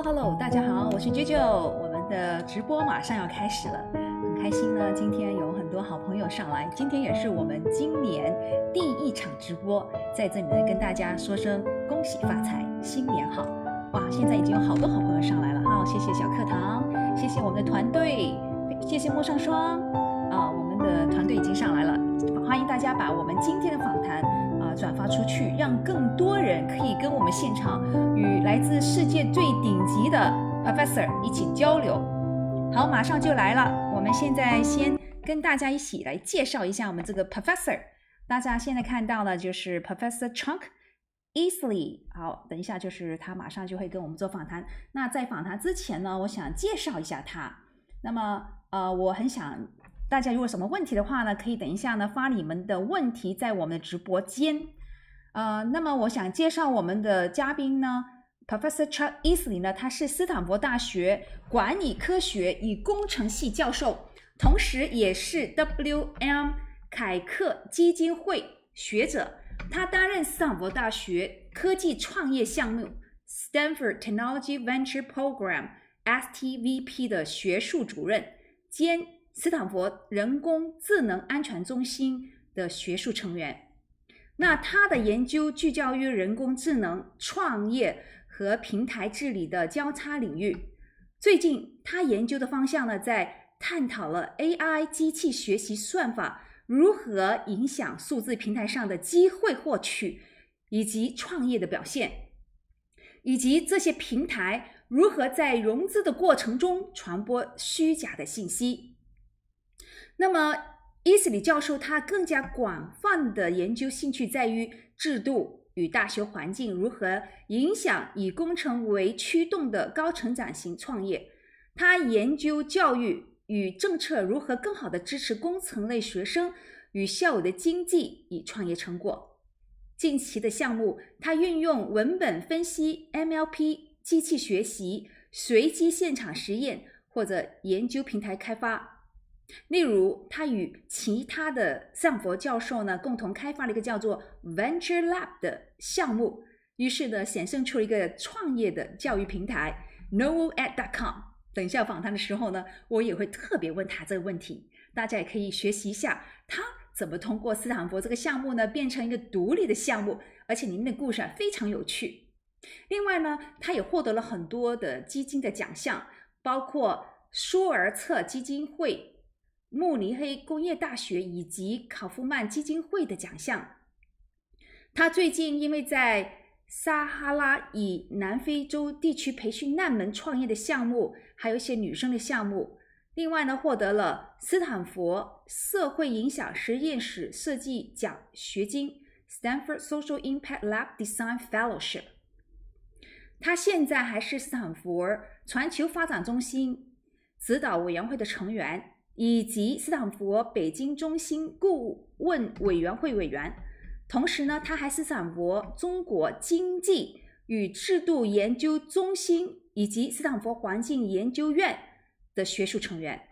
Hello， 大家好，我是啾啾，我们的直播马上要开始了，很开心呢，今天有很多好朋友上来，今天也是我们今年第一场直播，在这里呢跟大家说声恭喜发财，新年好！哇，现在已经有好多好朋友上来了，好，谢谢小课堂，谢谢我们的团队，谢谢陌上霜我们的团队已经上来了，欢迎大家把我们今天的访谈转发出去，让更多人可以跟我们现场与来自世界最顶级的 professor 一起交流。好，马上就来了，我们现在先跟大家一起来介绍一下我们这个 professor。大家现在看到的就是 Professor Chunk Eesley。好，等一下就是他马上就会跟我们做访谈。那在访谈之前呢，我想介绍一下他。那么我很想大家如果有什么问题的话呢，可以等一下呢发你们的问题在我们的直播间。那么我想介绍我们的嘉宾呢 Professor Chuck Eesley 呢，他是斯坦福大学管理科学与工程系教授，同时也是 W.M. 凯克基金会学者。他担任斯坦福大学科技创业项目 Stanford Technology Venture Program STVP 的学术主任，兼斯坦福人工智能安全中心的学术成员。那他的研究聚焦于人工智能创业和平台治理的交叉领域。最近他研究的方向呢，在探讨了 AI 机器学习算法如何影响数字平台上的机会获取以及创业的表现，以及这些平台如何在融资的过程中传播虚假的信息。那么Eesley 教授他更加广泛的研究兴趣在于制度与大学环境如何影响以工程为驱动的高成长型创业。他研究教育与政策如何更好的支持工程类学生与校友的经济与创业成果。近期的项目，他运用文本分析、MLP、机器学习、随机现场实验或者研究平台开发。例如，他与其他的斯坦福教授呢共同开发了一个叫做 Venture Lab 的项目，于是呢显现出了一个创业的教育平台 novoed.com。 等一下访谈的时候呢，我也会特别问他这个问题，大家也可以学习一下他怎么通过斯坦福这个项目呢变成一个独立的项目，而且里面的故事非常有趣。另外呢，他也获得了很多的基金的奖项，包括舒尔策基金会、慕尼黑工业大学以及考夫曼基金会的奖项。他最近因为在撒哈拉以南非洲地区培训难民创业的项目，还有一些女生的项目。另外呢，获得了斯坦福社会影响实验室设计奖学金 Stanford Social Impact Lab Design Fellowship。 他现在还是斯坦福全球发展中心指导委员会的成员，以及斯坦福北京中心顾问委员会委员。同时呢，他还是斯坦福中国经济与制度研究中心以及斯坦福环境研究院的学术成员。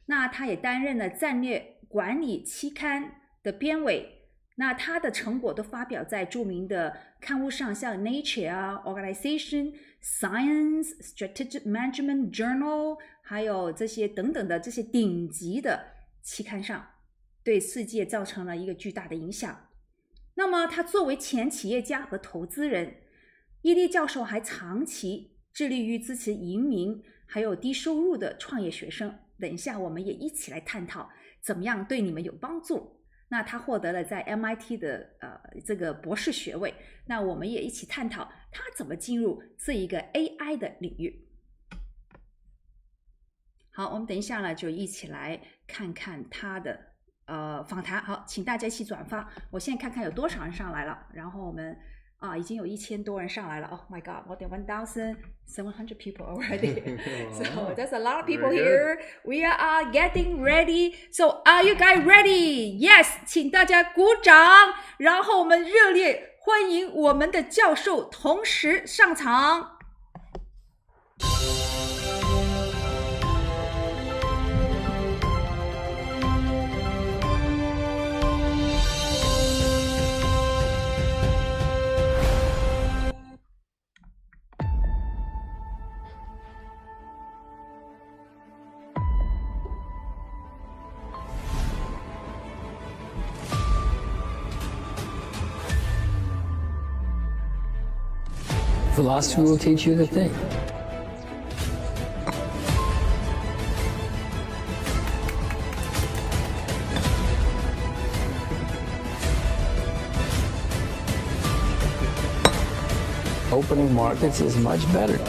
那他也担任了战略管理期刊的编委，那他的成果都发表在著名的刊物上，像 Nature Organization Science Strategic Management Journal， 还有这些等等的这些顶级的期刊上，对世界造成了一个巨大的影响。那么他作为前企业家和投资人，伊利教授还长期致力于支持移民还有低收入的创业学生。等一下我们也一起来探讨怎么样对你们有帮助。那他获得了在 MIT 的这个博士学位，那我们也一起探讨他怎么进入这一个 AI 的领域。好，我们等一下呢就一起来看看他的访谈。好，请大家一起转发，我现在看看有多少人上来了，然后我们已经有1000多人上来了。Oh my God, more than 1,700 people already. So there's a lot of people here. We are getting ready. So are you guys ready? Yes, 请大家鼓掌，然后我们热烈欢迎我们的教授同时上场。Philosophy will teach you to think. Opening markets is much better.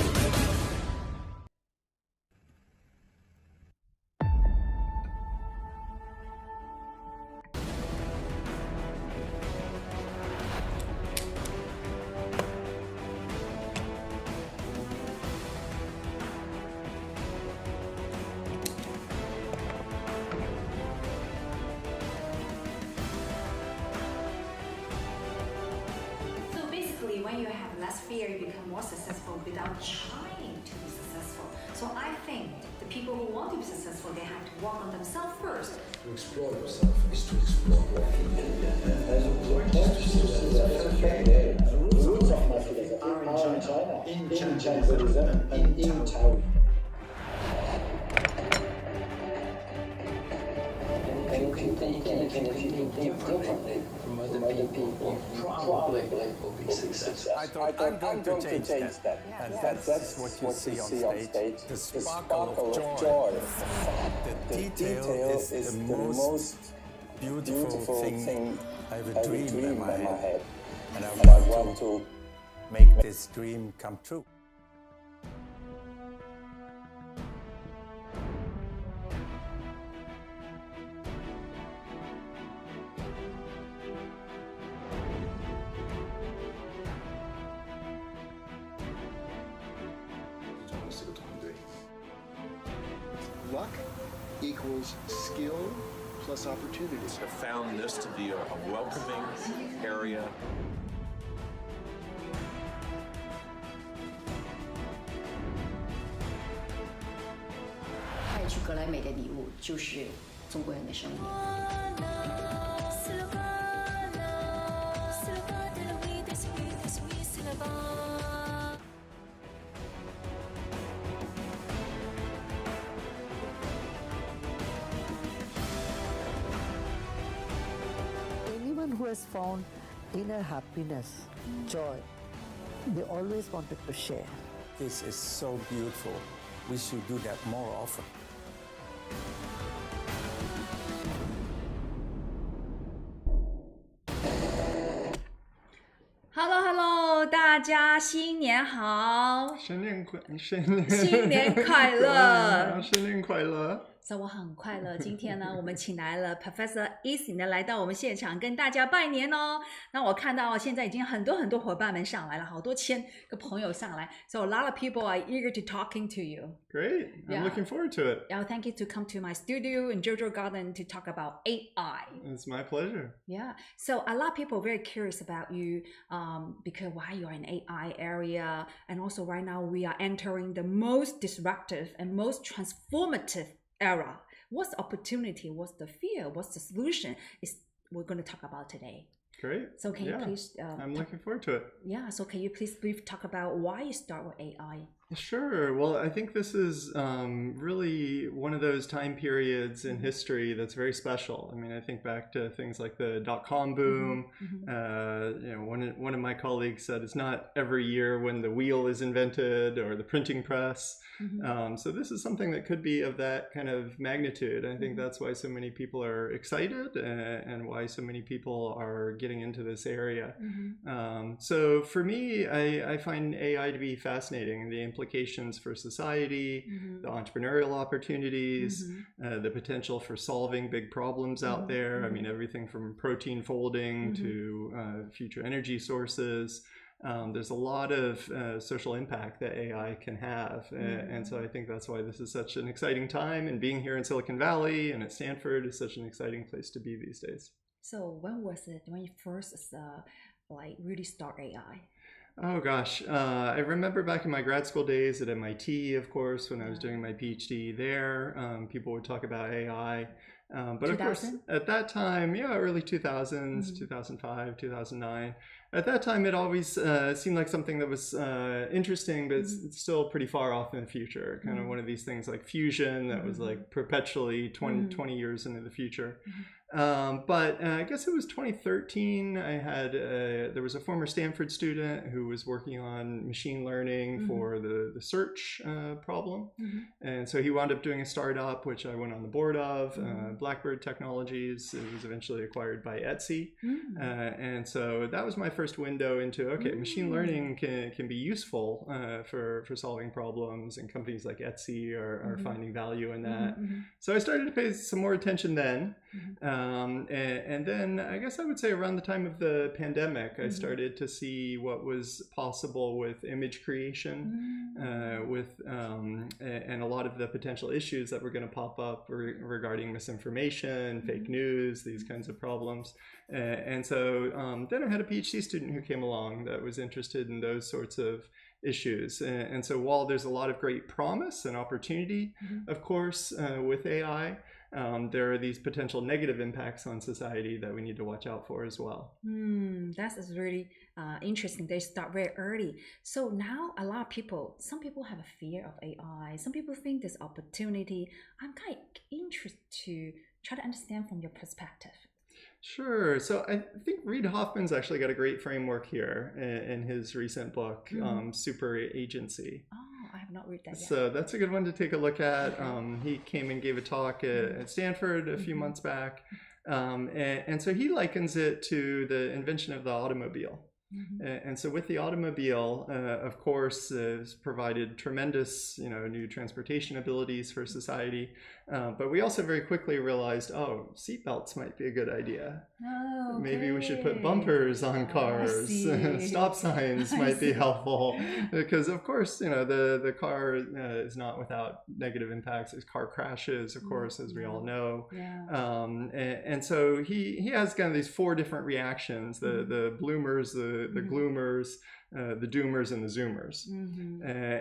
When you have less fear, you become more successful without trying to be successful. So I think the people who want to be successful, they have to work on themselves first. To explore yourself is to explore The roots of masculinity are in China, in Buddhism, and in Taoism. And if you think differently from other people, probably will be successful. I thought I'm going to change that. And that's what you see on stage. The sparkle of joy. The detail is the most beautiful thing I have a dream in my head. And I want to make this dream come true. Luck equals skill plus opportunity. I found this to be a welcoming area. 带去格莱美的礼物就是中国人的声音。Anyone who has found inner happiness, joy, they always wanted to share. This is so beautiful. We should do that more often. Hello， 大家新年好，新年快乐，新年快乐，新年快乐。我很快乐，今天呢，我们请来了 Professor Eesley 呢来到我们现场，跟大家拜年哦。那我看到现在已经很多伙伴们上来了，好多千个朋友上来。So a lot of people are eager to talking to you. Great, I'm looking forward to it. Yeah, thank you to come to my studio in Jojo Garden to talk about AI. It's my pleasure. Yeah, so a lot of people are very curious about you because why you're in AI area, and also right now we are entering the most disruptive and most transformative era. What's the opportunity? What's the fear? What's the solution? Is we're going to talk about today. Great. So can you please? I'm looking forward to it. Yeah. So can you please brief talk about why you start with AI? Sure. Well, I think this is really one of those time periods in history that's very special. I mean, I think back to things like the dot-com boom. One of my colleagues said it's not every year when the wheel is invented or the printing press. So this is something that could be of that kind of magnitude. I think that's why so many people are excited and why so many people are getting into this area. So for me, I find AI to be fascinating, and the implications for society, the entrepreneurial opportunities, the potential for solving big problems out there. I mean, everything from protein folding to future energy sources. There's a lot of social impact that AI can have. And so I think that's why this is such an exciting time, and being here in Silicon Valley and at Stanford is such an exciting place to be these days. So when was it when you first really start AI? Oh gosh, I remember back in my grad school days at MIT, of course, when I was doing my PhD there, people would talk about AI. But of course, at that time, early 2000s, 2005, 2009, at that time, it always seemed like something that was interesting, but it's still pretty far off in the future. Kind of one of these things like fusion that was like perpetually 20 years into the future. But I guess it was 2013. I had there was a former Stanford student who was working on machine learning for the search problem, and so he wound up doing a startup which I went on the board of, Blackbird Technologies. It was eventually acquired by Eesley, and so that was my first window into machine learning can be useful for solving problems, and companies like Eesley are finding value in that. So I started to pay some more attention then. And then I guess I would say around the time of the pandemic, I started to see what was possible with image creation, and a lot of the potential issues that were going to pop up regarding misinformation, fake news, these kinds of problems. And so then I had a PhD student who came along that was interested in those sorts of issues. And so while there's a lot of great promise and opportunity, of course, with AI, there are these potential negative impacts on society that we need to watch out for as well. That's really interesting. They start very early. So now a lot of people, some people have a fear of AI. Some people think there's opportunity. I'm kind of interested to try to understand from your perspective. Sure. So I think Reid Hoffman's actually got a great framework here in his recent book, Super Agency. Oh, I have not read that yet. So that's a good one to take a look at. He came and gave a talk at Stanford a few months back. And so he likens it to the invention of the automobile. And so with the automobile, of course, has provided tremendous, new transportation abilities for society. But we also very quickly realized, seatbelts might be a good idea. Maybe we should put bumpers on cars. Stop signs might be helpful. Because, of course, the car is not without negative impacts. There's car crashes, of course, as we all know. And so he has kind of these four different reactions, the bloomers, the gloomers, the doomers, and the zoomers.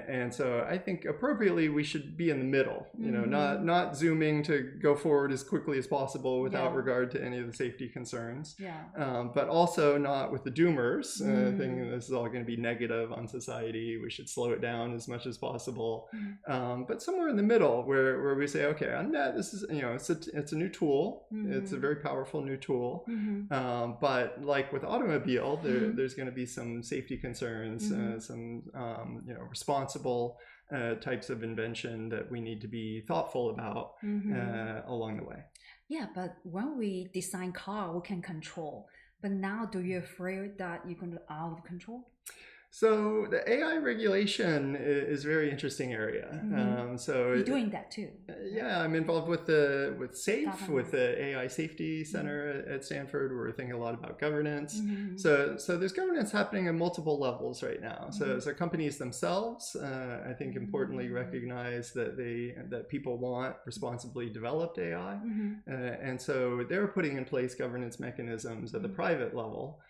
And so I think appropriately we should be in the middle, not zooming to go forward as quickly as possible without regard to any of the safety concerns, but also not with the doomers, thinking this is all going to be negative on society. We should slow it down as much as possible, but somewhere in the middle where we say, okay, on net, this is, it's a new tool. It's a very powerful new tool, but like with automobile, there's going to be some safety concerns, some responsible types of invention that we need to be thoughtful about along the way. Yeah, but when we design car, we can control. But now, do you afraid that you're going to out of control? So the AI regulation is a very interesting area. So you're doing that too. Yeah, I'm involved with SAFE, with the AI Safety Center at Stanford. We're thinking a lot about governance. So there's governance happening at multiple levels right now. So companies themselves, I think, importantly recognize that people want responsibly developed AI, and so they're putting in place governance mechanisms at the private level,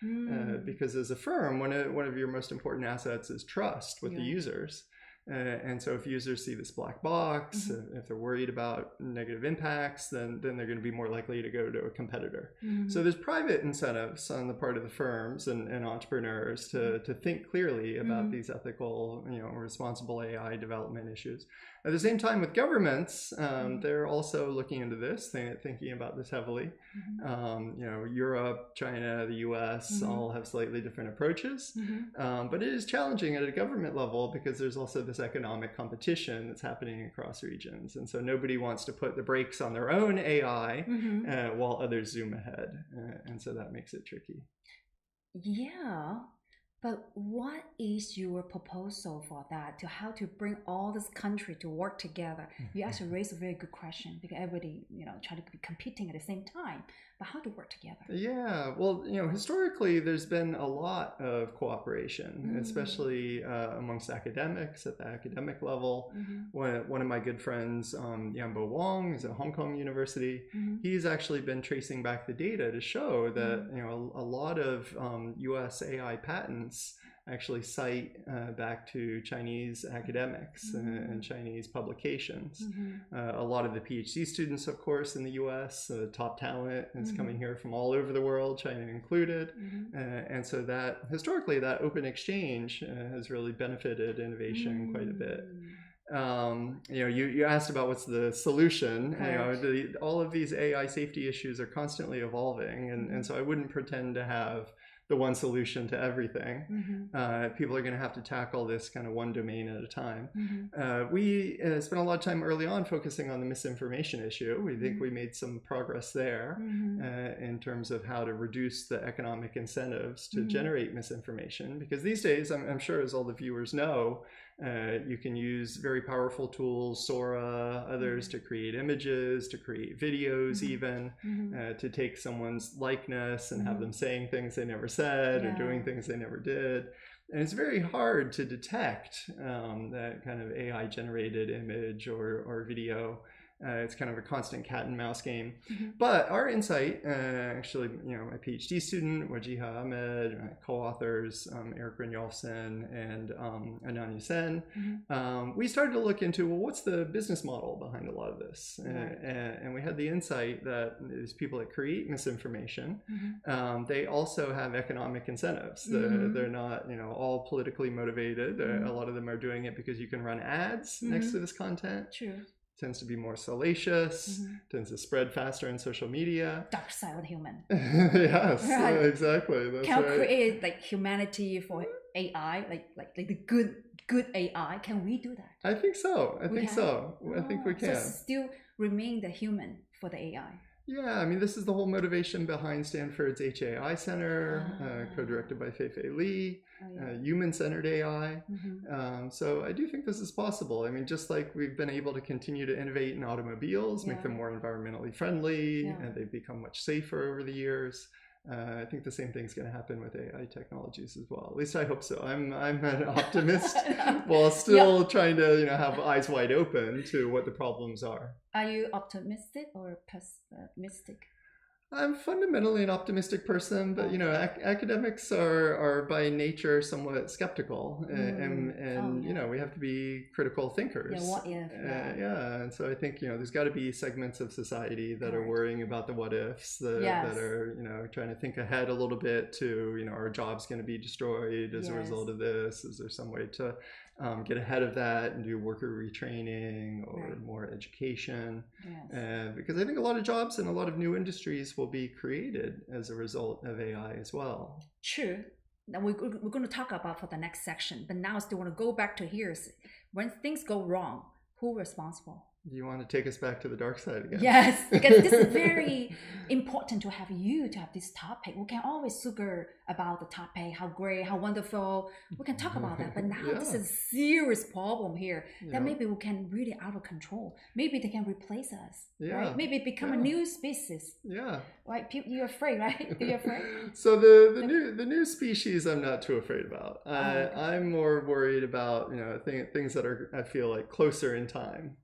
because as a firm, one of your most important assets is trust with the users. And so if users see this black box, if they're worried about negative impacts, then they're going to be more likely to go to a competitor. So there's private incentives on the part of the firms and entrepreneurs to think clearly about these ethical, responsible AI development issues. At the same time, with governments, they're also looking into this, thinking about this heavily. Europe, China, the US all have slightly different approaches. But it is challenging at a government level because there's also this economic competition that's happening across regions. And so nobody wants to put the brakes on their own AI while others zoom ahead. And so that makes it tricky. Yeah. But what is your proposal for that, to how to bring all this country to work together? You actually raised a very good question, because everybody, try to be competing at the same time, but how to work together? Yeah, well, historically, there's been a lot of cooperation, especially amongst academics at the academic level. One of my good friends, Yambo Wong, is at Hong Kong University. He's actually been tracing back the data to show that, a lot of US AI patents actually cite back to Chinese academics and Chinese publications. A lot of the PhD students, of course, in the US, top talent is coming here from all over the world, China included. And so that historically, that open exchange has really benefited innovation quite a bit. You asked about what's the solution. All of these AI safety issues are constantly evolving, and so I wouldn't pretend to have the one solution to everything. People are going to have to tackle this kind of one domain at a time. We spent a lot of time early on focusing on the misinformation issue. We think we made some progress there in terms of how to reduce the economic incentives to generate misinformation, because these days, I'm sure as all the viewers know, you can use very powerful tools, Sora, others, to create images, to create videos, even to take someone's likeness and have them saying things they never said or doing things they never did. And it's very hard to detect that kind of AI generated image or video. It's kind of a constant cat and mouse game. But our insight, actually, my PhD student, Wajiha Ahmed, my co-authors, Eric Brynjolfsson and Ananya Sen, we started to look into, well, what's the business model behind a lot of this? And we had the insight that these people that create misinformation, they also have economic incentives. They're not, all politically motivated. A lot of them are doing it because you can run ads next to this content. True. Tends to be more salacious, tends to spread faster in social media. Dark side of the human. Yes, right. Exactly. That's can we right. create like humanity for AI, like the good AI? Can we do that? I think so. I think we can. So still remain the human for the AI. Yeah, I mean, this is the whole motivation behind Stanford's HAI Center, co-directed by Fei-Fei Li, human-centered AI. So I do think this is possible. I mean, just like we've been able to continue to innovate in automobiles, make them more environmentally friendly, and they've become much safer over the years. I think the same thing's going to happen with AI technologies as well. At least I hope so. I'm an optimist while still trying to have eyes wide open to what the problems are. Are you optimistic or pessimistic? I'm fundamentally an optimistic person, but academics are by nature somewhat skeptical, and we have to be critical thinkers. Yeah, what if? And so I think there's got to be segments of society that are worrying about the what ifs, that are trying to think ahead a little bit to our job's going to be destroyed as a result of this. Is there some way to get ahead of that and do worker retraining or more education? Because I think a lot of jobs and a lot of new industries will be created as a result of AI as well. True. Now we're going to talk about for the next section, but now I still want to go back to here. When things go wrong, who's responsible? Do you want to take us back to the dark side again? Yes, because this is very important to have this topic. We can always sugar about the topic, how great, how wonderful. We can talk about that, but now this is a serious problem here that maybe we can really out of control. Maybe they can replace us, right? Maybe become a new species. Right? You're afraid, right? You're afraid? So the new species I'm not too afraid about. I'm more worried about things that are, I feel like, closer in time.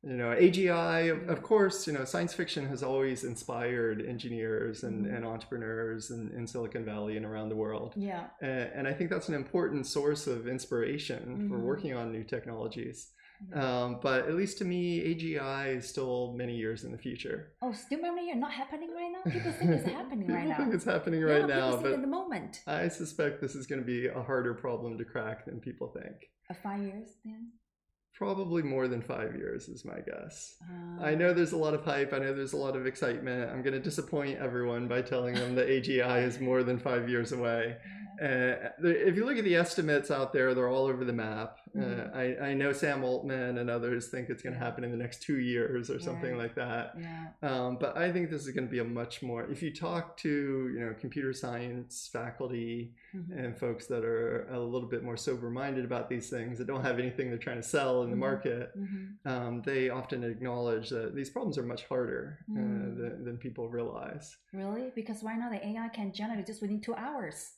AGI, of course, science fiction has always inspired engineers and entrepreneurs in Silicon Valley and around the world. And I think that's an important source of inspiration for working on new technologies. But at least to me, AGI is still many years in the future. Oh, still many years? Not happening right now? People think it's happening right now. People think it's happening right now, but in the moment. I suspect this is going to be a harder problem to crack than people think. 5 years then? Probably more than 5 years is my guess. I know there's a lot of hype. I know there's a lot of excitement. I'm going to disappoint everyone by telling them that AGI is more than 5 years away. If you look at the estimates out there, they're all over the map. I know Sam Altman and others think it's going to happen in the next 2 years or something like that. But I think this is going to be a much more, if you talk to computer science faculty and folks that are a little bit more sober-minded about these things, that don't have anything they're trying to sell in the market, they often acknowledge that these problems are much harder than people realize. Really? Because right now the AI can generate just within 2 hours.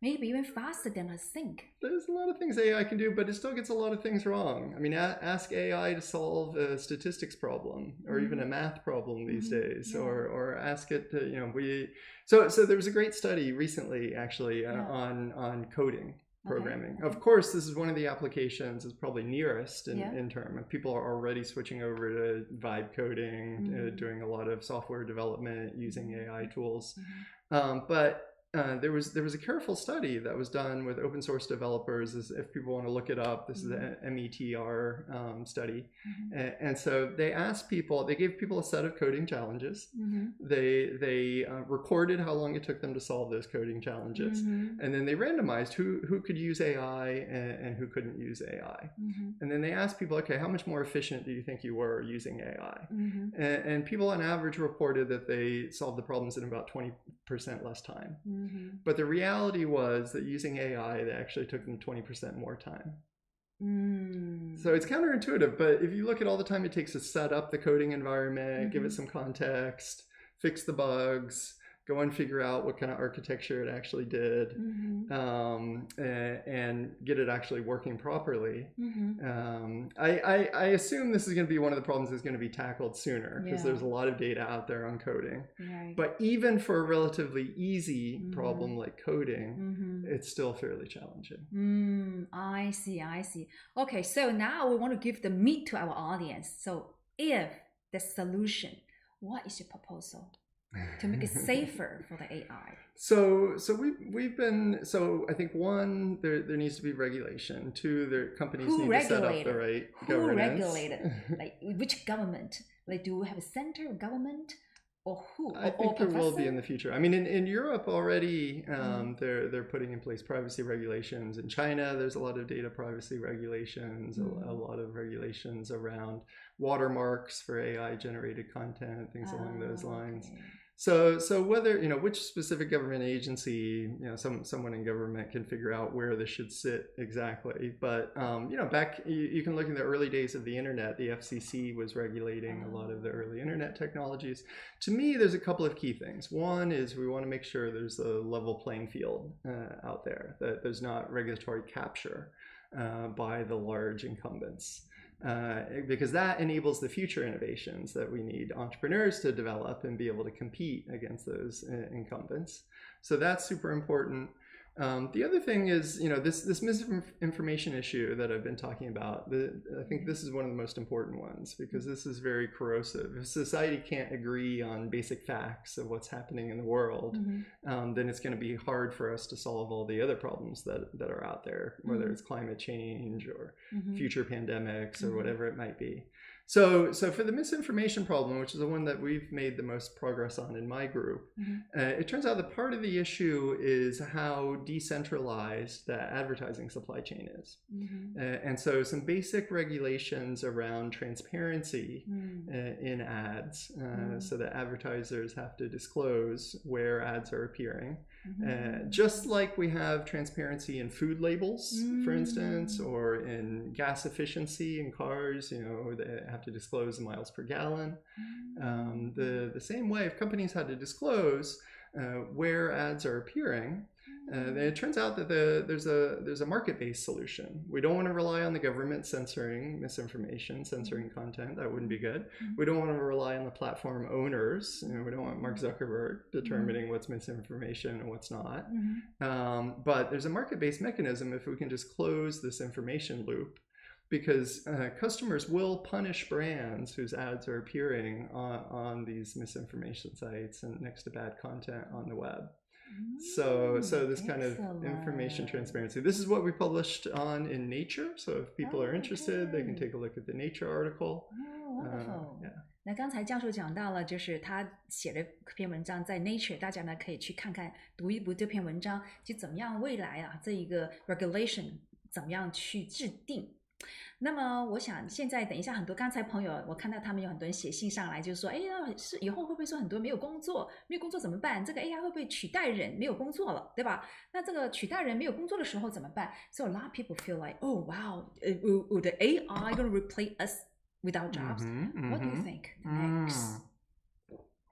Maybe even faster than us think. There's a lot of things AI can do, but it still gets a lot of things wrong. I mean, ask AI to solve a statistics problem or even a math problem these days, or ask it to, So there was a great study recently, actually, on coding. Programming. Of course, this is one of the applications is probably nearest in term. People are already switching over to vibe coding, doing a lot of software development using AI tools. But there was a careful study that was done with open source developers. If people want to look it up, this is the METR study. And so they gave people a set of coding challenges. They recorded how long it took them to solve those coding challenges. And then they randomized who could use AI and who couldn't use AI. And then they asked people, okay, how much more efficient do you think you were using AI? And people on average reported that they solved the problems in about 20% less time. But the reality was that using AI, they actually took them 20% more time. So it's counterintuitive, but if you look at all the time it takes to set up the coding environment, give it some context, fix the bugs, go and figure out what kind of architecture it actually did, and get it actually working properly. I assume this is going to be one of the problems that's going to be tackled sooner, because there's a lot of data out there on coding. But even for a relatively easy problem like coding, it's still fairly challenging. I see. Okay, so now we want to give the meat to our audience. So if the solution, what is your proposal to make it safer for the AI? So I think one, there needs to be regulation. Two, the companies need to set up the right governance. Who regulated? Like which government? Like do we have a center of government? Or who? I think there will be in the future. I mean, in Europe already, they're putting in place privacy regulations. In China, there's a lot of data privacy regulations, a lot of regulations around watermarks for AI-generated content, things along those lines. So whether, which specific government agency, someone in government can figure out where this should sit exactly. But, back, you can look in the early days of the internet, the FCC was regulating a lot of the early internet technologies. To me, there's a couple of key things. One is we want to make sure there's a level playing field out there, that there's not regulatory capture by the large incumbents. Because that enables the future innovations that we need entrepreneurs to develop and be able to compete against those incumbents. So that's super important. The other thing is, this misinformation issue that I've been talking about. I think this is one of the most important ones, because this is very corrosive. If society can't agree on basic facts of what's happening in the world, then it's going to be hard for us to solve all the other problems that are out there, whether it's climate change or future pandemics or whatever it might be. So for the misinformation problem, which is the one that we've made the most progress on in my group, it turns out that part of the issue is how decentralized the advertising supply chain is. And so some basic regulations around transparency in ads, so that advertisers have to disclose where ads are appearing. Just like we have transparency in food labels, for instance, or in gas efficiency in cars, they have to disclose the miles per gallon. The same way, if companies had to disclose where ads are appearing, then it turns out that there's a market-based solution. We don't want to rely on the government censoring misinformation, censoring content. That wouldn't be good. We don't want to rely on the platform owners. We don't want Mark Zuckerberg determining what's misinformation and what's not. But there's a market-based mechanism if we can just close this information loop, because customers will punish brands whose ads are appearing on these misinformation sites and next to bad content on the web. So this kind of information transparency. This is what we published on in Nature. So if people are interested, they can take a look at the Nature article. Wonderful. 那刚才教授讲到了，就是他写了篇文章在 Nature， 大家呢可以去看看，读一读这篇文章，就怎么样未来啊这一个 regulation 怎么样去制定。那么我想现在等一下很多刚才朋友我看到他们有很多人写信上来，就是说是以后会不会说很多没有工作怎么办，这个 AI 会不会取代人，没有工作了，对吧？那这个取代人没有工作的时候怎么办？ So a lot of people feel like, oh wow, will the AI going to replace us without jobs? What do you think next?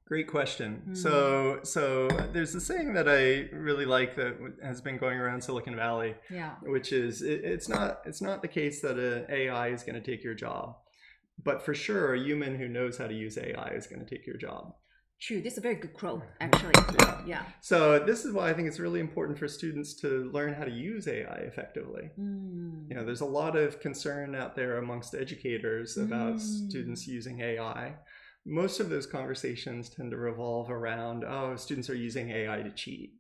Great question. So there's this saying that I really like that has been going around Silicon Valley, which is it's not the case that an AI is going to take your job, but for sure a human who knows how to use AI is going to take your job. True. This is a very good quote, actually. Yeah. So this is why I think it's really important for students to learn how to use AI effectively. There's a lot of concern out there amongst educators about students using AI. Most of those conversations tend to revolve around, students are using AI to cheat.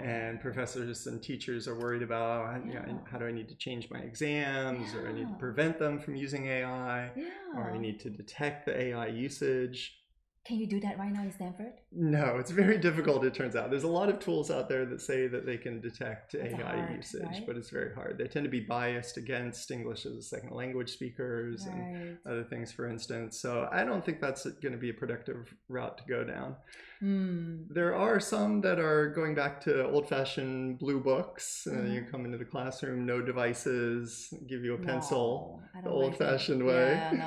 And professors and teachers are worried about, how do I need to change my exams, or I need to prevent them from using AI, or I need to detect the AI usage. Can you do that right now in Stanford? No, it's very difficult, it turns out. There's a lot of tools out there that say that they can detect AI usage, but it's very hard. They tend to be biased against English as a second language speakers and other things, for instance. So I don't think that's going to be a productive route to go down. There are some that are going back to old-fashioned blue books. You come into the classroom, no devices, give you a pencil, the old-fashioned way.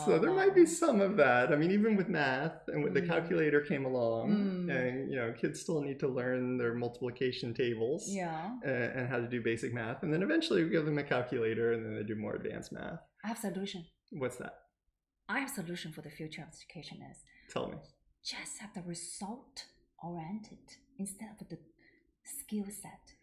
So there might be some of that. I mean, even with math, and when the calculator came along, and kids still need to learn their multiplication tables and how to do basic math, and then eventually we give them a calculator, and then they do more advanced math. I have a solution. What's that? I have a solution for the future of education is tell me. Just have the result oriented instead of the skill set.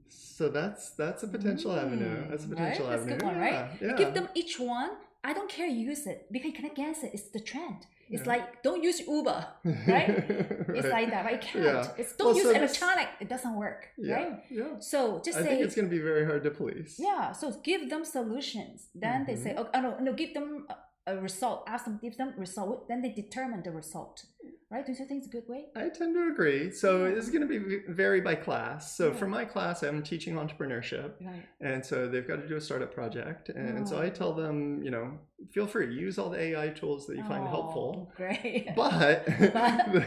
So that's a potential avenue. That's a potential avenue. That's a good one, right? You give them each one. I don't care you use it because you cannot guess it. It's the trend. It's like don't use Uber, right? It's like that, right? You can't. It's don't use electronic. It doesn't work, right? Yeah. So just I think it's going to be very hard to police. Yeah. So give them solutions. Then they say, oh no, give them a result. Ask them, give them result. Then they determine the result. Right? Do you think it's a good way? I tend to agree. So it's going to be vary by class. So for my class, I'm teaching entrepreneurship. And so they've got to do a startup project. And so I tell them, feel free, use all the AI tools that you find helpful. Great. But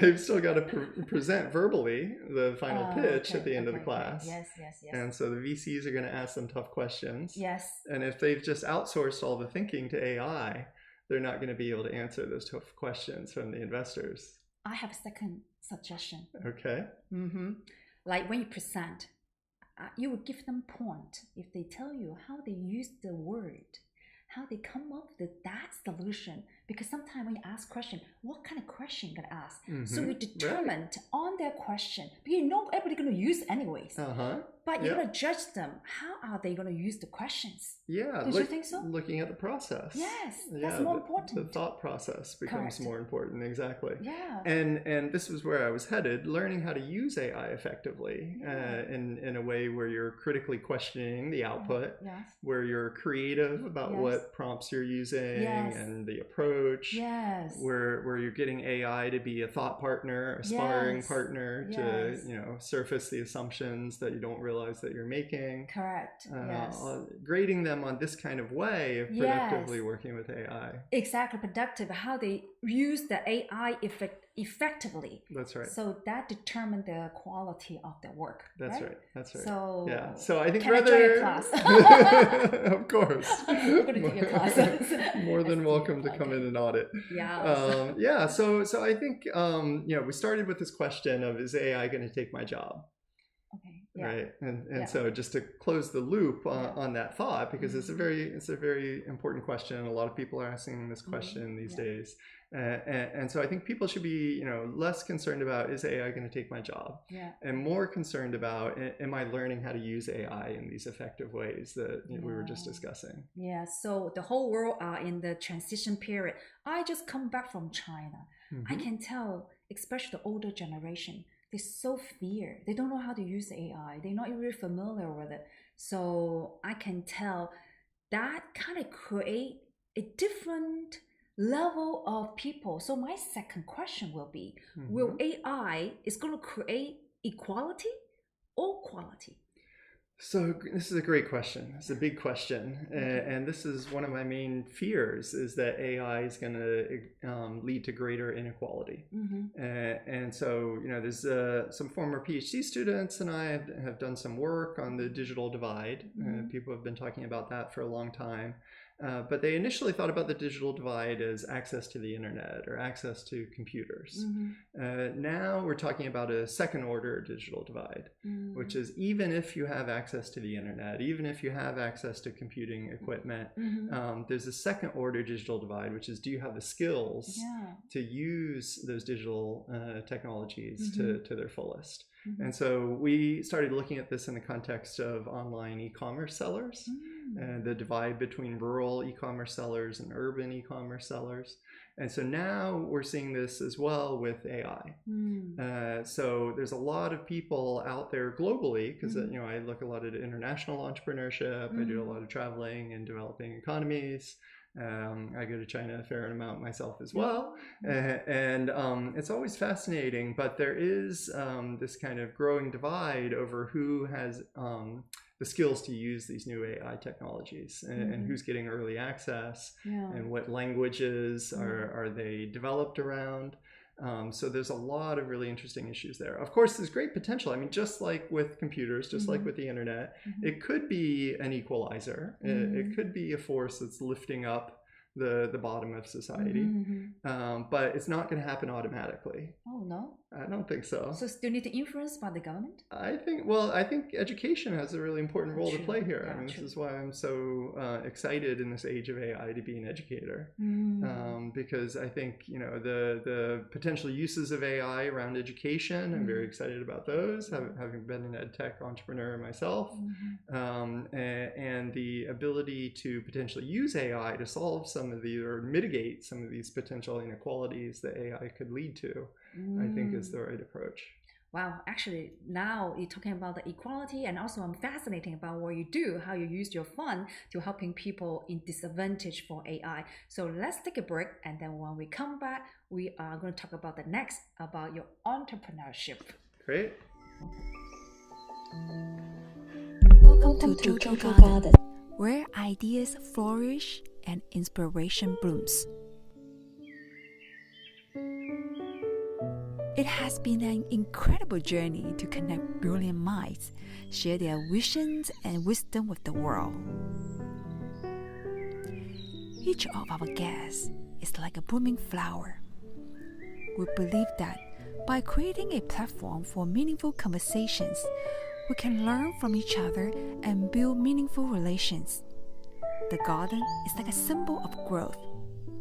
they've still got to present verbally the final pitch at the end of the class. Yes. And so the VCs are going to ask them tough questions. Yes. And if they've just outsourced all the thinking to AI, they're not going to be able to answer those tough questions from the investors. I have a second suggestion. Okay. Like when you present, you will give them point if they tell you how they use the word, how they come up with that solution. Because sometimes when you ask question, what kind of question you're gonna ask? So you determine on their question, because everybody's gonna use anyways. But you're gonna judge them. How are they gonna use the questions? Yeah. Don't you think so? Looking at the process. Yes, that's more important. The thought process becomes more important. Exactly. Yeah. And this was where I was headed. Learning how to use AI effectively in a way where you're critically questioning the output, where you're creative about what prompts you're using and the approach. Where you're getting AI to be a thought partner, a sparring partner to surface the assumptions that you don't realize that you're making. Correct. Grading them on this kind of way of productively working with AI. Exactly, productive. How they use the AI effectively. That's right. So that determines the quality of the work. That's right. So yeah. So I think can I join your class? Of course. I'm going to give you classes. More than welcome to come in and audit. Yeah. So I think we started with this question of, is AI going to take my job? Okay. Right. And so just to close the loop on that thought, because it's a very important question. A lot of people are asking this question these days. And so I think people should be, less concerned about, is AI going to take my job? And more concerned about, am I learning how to use AI in these effective ways that we were just discussing? Yeah. So the whole world are in the transition period. I just come back from China. I can tell, especially the older generation, they're so fear. They don't know how to use AI. They're not really familiar with it. So I can tell that kind of create a different level of people. So my second question will be, will AI is going to create equality or quality? So this is a great question. It's a big question. And this is one of my main fears, is that AI is going to lead to greater inequality. And so, there's some former PhD students and I have done some work on the digital divide. People have been talking about that for a long time. But they initially thought about the digital divide as access to the internet or access to computers. Now we're talking about a second order digital divide, which is even if you have access to the internet, even if you have access to computing equipment, there's a second order digital divide, which is, do you have the skills to use those digital technologies to their fullest? And so we started looking at this in the context of online e-commerce sellers and the divide between rural e-commerce sellers and urban e-commerce sellers. And so now we're seeing this as well with AI. So there's a lot of people out there globally, because I look a lot at international entrepreneurship. I do a lot of traveling in developing economies. I go to China a fair amount myself as well. And it's always fascinating, but there is this kind of growing divide over who has the skills to use these new AI technologies and who's getting early access and what languages are they developed around. So there's a lot of really interesting issues there. Of course, there's great potential. I mean, just like with computers, just like with the internet, it could be an equalizer. It could be a force that's lifting up the bottom of society, but it's not going to happen automatically. Oh, no? I don't think so. So still need to influence by the government? I think education has a really important role to play here. I mean, this is why I'm so excited in this age of AI to be an educator, because I think the potential uses of AI around education. I'm very excited about those, having been an ed tech entrepreneur myself, and the ability to potentially use AI to solve some of these or mitigate some of these potential inequalities that AI could lead to. I think is the right approach. Wow, actually now you're talking about the equality, and also I'm fascinated about what you do, how you use your fund to helping people in disadvantage for AI. So let's take a break, and then when we come back, we are going to talk about the next, about your entrepreneurship. Great. Welcome to Jojo Garden, where ideas flourish and inspiration blooms. It has been an incredible journey to connect brilliant minds, share their visions and wisdom with the world. Each of our guests is like a blooming flower. We believe that by creating a platform for meaningful conversations, we can learn from each other and build meaningful relations. The garden is like a symbol of growth,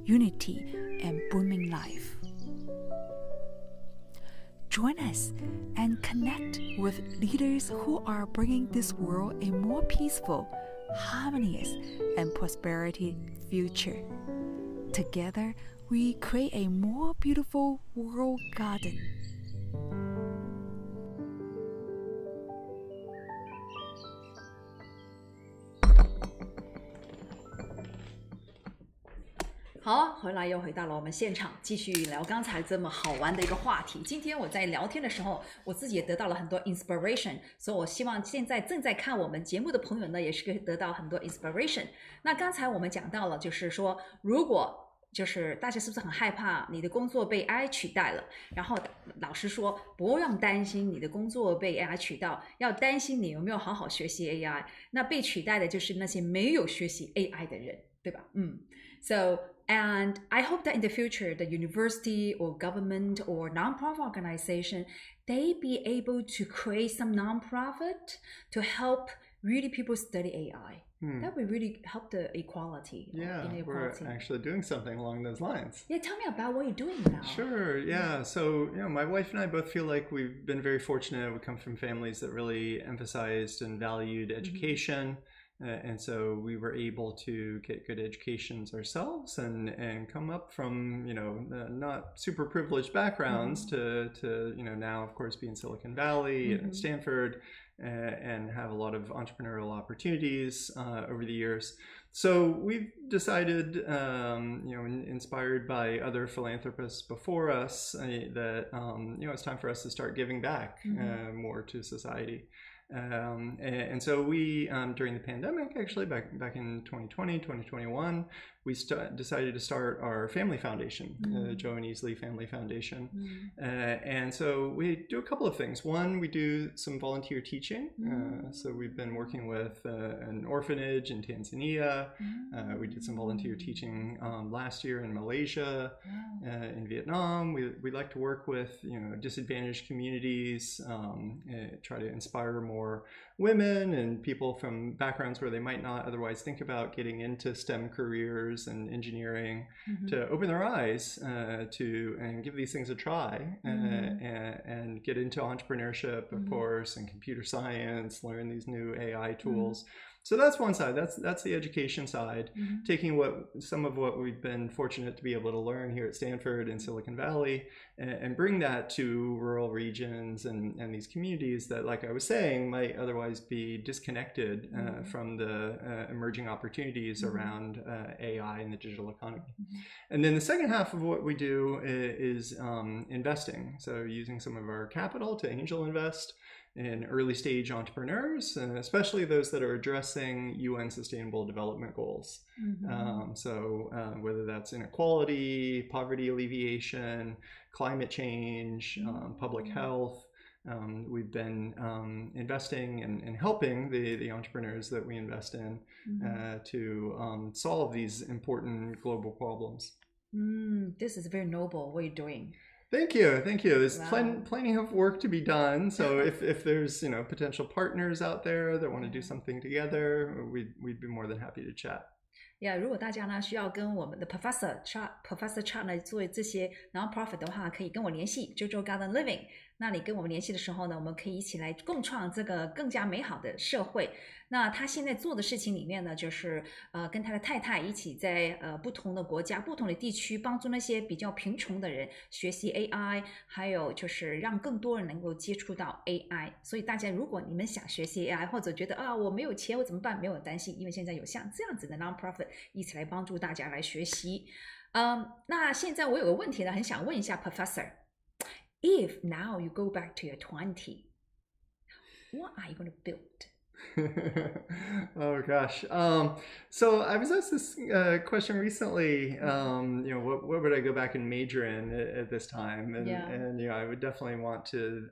unity, and blooming life. Join us and connect with leaders who are bringing this world a more peaceful, harmonious, and prosperity future. Together, we create a more beautiful world garden.好，又回到了我们现场，继续聊刚才这么好玩的一个话题。今天我在聊天的时候，我自己也得到了很多 inspiration， 所以我希望现在正在看我们节目的朋友呢，也是可以得到很多 inspiration。那刚才我们讲到了，就是说，如果就是大家是不是很害怕你的工作被 AI 取代了？然后老师说，不用担心你的工作被 AI 取代，要担心你有没有好好学习 AI。那被取代的就是那些没有学习 AI 的人，对吧？And I hope that in the future, the university or government or nonprofit organization, they be able to create some nonprofit to help really people study AI. That would really help the equality. Yeah, we're actually doing something along those lines. Yeah, tell me about what you're doing now. Sure, yeah. So, my wife and I both feel like we've been very fortunate. We come from families that really emphasized and valued education. And so we were able to get good educations ourselves and come up from, not super privileged backgrounds to now, of course, be in Silicon Valley and Stanford and have a lot of entrepreneurial opportunities over the years. So we've decided, inspired by other philanthropists before us, that, it's time for us to start giving back more to society. And so we, during the pandemic, actually back in 2020, 2021, we decided to start our family foundation, the Joe and Eesley Family Foundation. And so we do a couple of things. One, we do some volunteer teaching. So we've been working with an orphanage in Tanzania. We did some volunteer teaching last year in Malaysia, in Vietnam. We like to work with disadvantaged communities, try to inspire more more women and people from backgrounds where they might not otherwise think about getting into STEM careers and engineering to open their eyes and give these things a try and get into entrepreneurship, of course, and computer science, learn these new AI tools. So that's one side. That's the education side, taking some of what we've been fortunate to be able to learn here at Stanford and Silicon Valley and bring that to rural regions and these communities that, like I was saying, might otherwise be disconnected from the emerging opportunities around AI and the digital economy. And then the second half of what we do is investing. So using some of our capital to angel invest in early stage entrepreneurs, and especially those that are addressing UN Sustainable Development Goals. So whether that's inequality, poverty alleviation, climate change, public health, we've been investing and helping the entrepreneurs that we invest in to solve these important global problems. This is very noble what you're doing. Thank you. There's plenty of work to be done. So if there's potential partners out there that want to do something together, we'd be more than happy to chat. Yeah， 如果大家呢需要跟我们的 Professor Chat 呢做这些 non-profit 的话，可以跟我联系 JoJo Garden Living。那你跟我们联系的时候呢，我们可以一起来共创这个更加美好的社会。那他现在做的事情里面呢，就是跟他的太太一起在不同的国家、不同的地区，帮助那些比较贫穷的人学习 AI， 还有就是让更多人能够接触到 AI。所以大家如果你们想学习 AI， 或者觉得我没有钱我怎么办，没有担心，因为现在有像这样子的 non-profit 一起来帮助大家来学习。那现在我有个问题呢，很想问一下 Professor。If now you go back to your 20, what are you going to build? Oh gosh. So I was asked this question recently. What would I go back and major in at this time? And I would definitely want to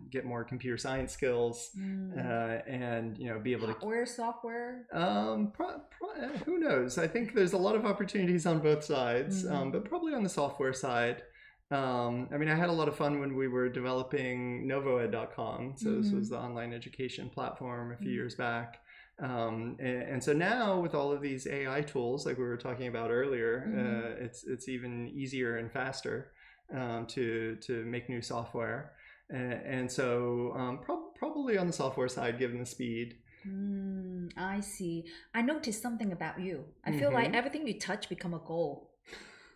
get more computer science skills and be able to hardware, software. Who knows? I think there's a lot of opportunities on both sides, but probably on the software side. I had a lot of fun when we were developing novoed.com. So this was the online education platform a few years back. And so now with all of these AI tools, like we were talking about earlier, it's even easier and faster to make new software. And so probably on the software side, given the speed. I see. I noticed something about you. I feel like everything you touch become a goal.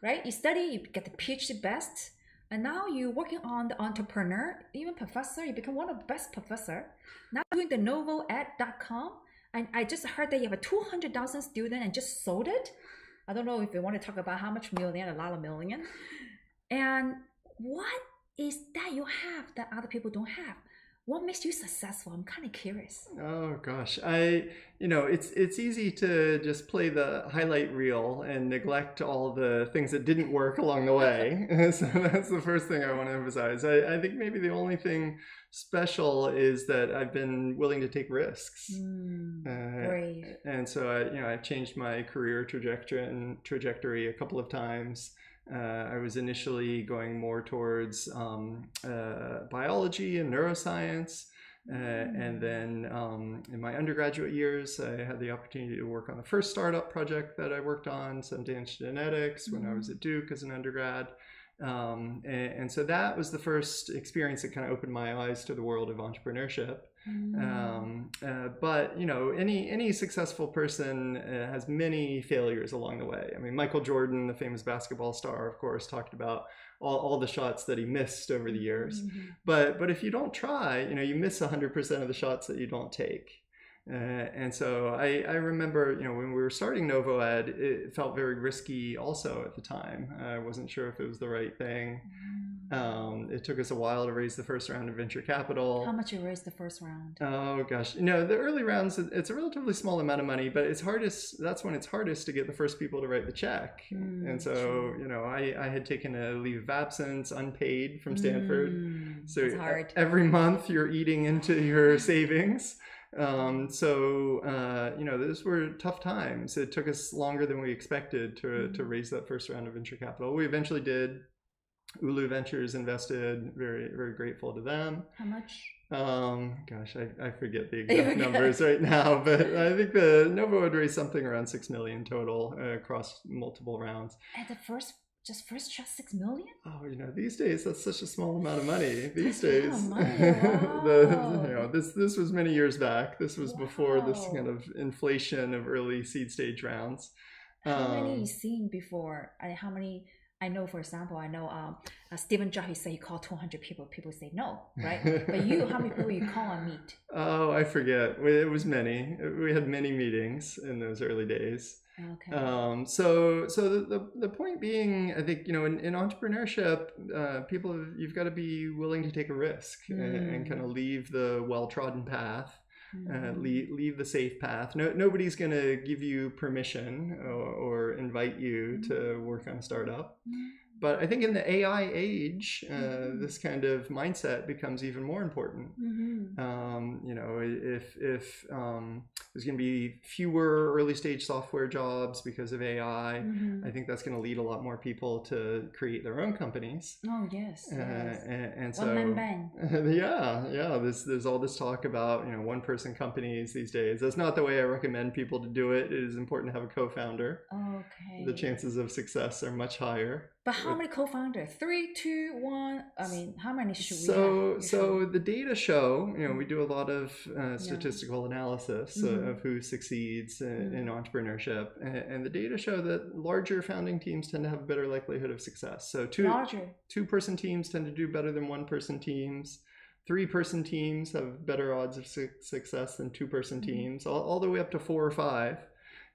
Right? You study, you get the PhD best, and now you're working on the entrepreneur, even professor, you become one of the best professor. Now doing the novoed.com, and I just heard that you have a 200,000 student and just sold it. I don't know if you want to talk about how much million, a lot of million. And what is that you have that other people don't have? What makes you successful? I'm kind of curious. Oh gosh, it's easy to just play the highlight reel and neglect all the things that didn't work along the way. So that's the first thing I want to emphasize. I think maybe the only thing special is that I've been willing to take risks. Brave. And so I've changed my career trajectory a couple of times. I was initially going more towards biology and neuroscience. And then in my undergraduate years, I had the opportunity to work on the first startup project that I worked on, Sundance Genetics, when I was at Duke as an undergrad. And so that was the first experience that kind of opened my eyes to the world of entrepreneurship. But any successful person has many failures along the way. I mean, Michael Jordan, the famous basketball star, of course, talked about all the shots that he missed over the years. But if you don't try, you miss 100% of the shots that you don't take. And so I remember, when we were starting NovoEd, it felt very risky also at the time. I wasn't sure if it was the right thing. It took us a while to raise the first round of venture capital. How much you raised the first round? Oh gosh, the early rounds, it's a relatively small amount of money, but that's when it's hardest to get the first people to write the check. And so, I had taken a leave of absence, unpaid from Stanford. So that's hard. Every month you're eating into your savings. Those were tough times. It took us longer than we expected to raise that first round of venture capital. We eventually did. Ulu Ventures invested, very, very grateful to them. How much? Gosh, I forget the exact numbers right now, but I think the Novo would raise something around 6 million total across multiple rounds. At the first shot, 6 million? Oh, these days that's such a small amount of money. These days, wow. this was many years back. This was before this kind of inflation of early seed stage rounds. How many you seen before? How many? I know, for example, Stephen Jobs, he said he called 200 people. People say no, right? But you, how many people you call and meet? Oh, I forget. It was many. We had many meetings in those early days. Okay. So the point being, I think, in entrepreneurship, you've got to be willing to take a risk and kind of leave the well-trodden path. Leave the safe path. Nobody's going to give you permission or invite you to work on a startup. But I think in the AI age, this kind of mindset becomes even more important. If there's going to be fewer early stage software jobs because of AI, I think that's going to lead a lot more people to create their own companies. Oh yes. And so one-man band. yeah. There's all this talk about one-person companies these days. That's not the way I recommend people to do it. It is important to have a co-founder. Okay. The chances of success are much higher. But how many co-founders? 3, 2, 1. I mean, how many should we have? So the data show, we do a lot of statistical analysis of who succeeds in entrepreneurship, and the data show that larger founding teams tend to have a better likelihood of success. So two-person teams tend to do better than one-person teams. 3-person teams have better odds of success than 2-person teams, all the way up to 4 or 5.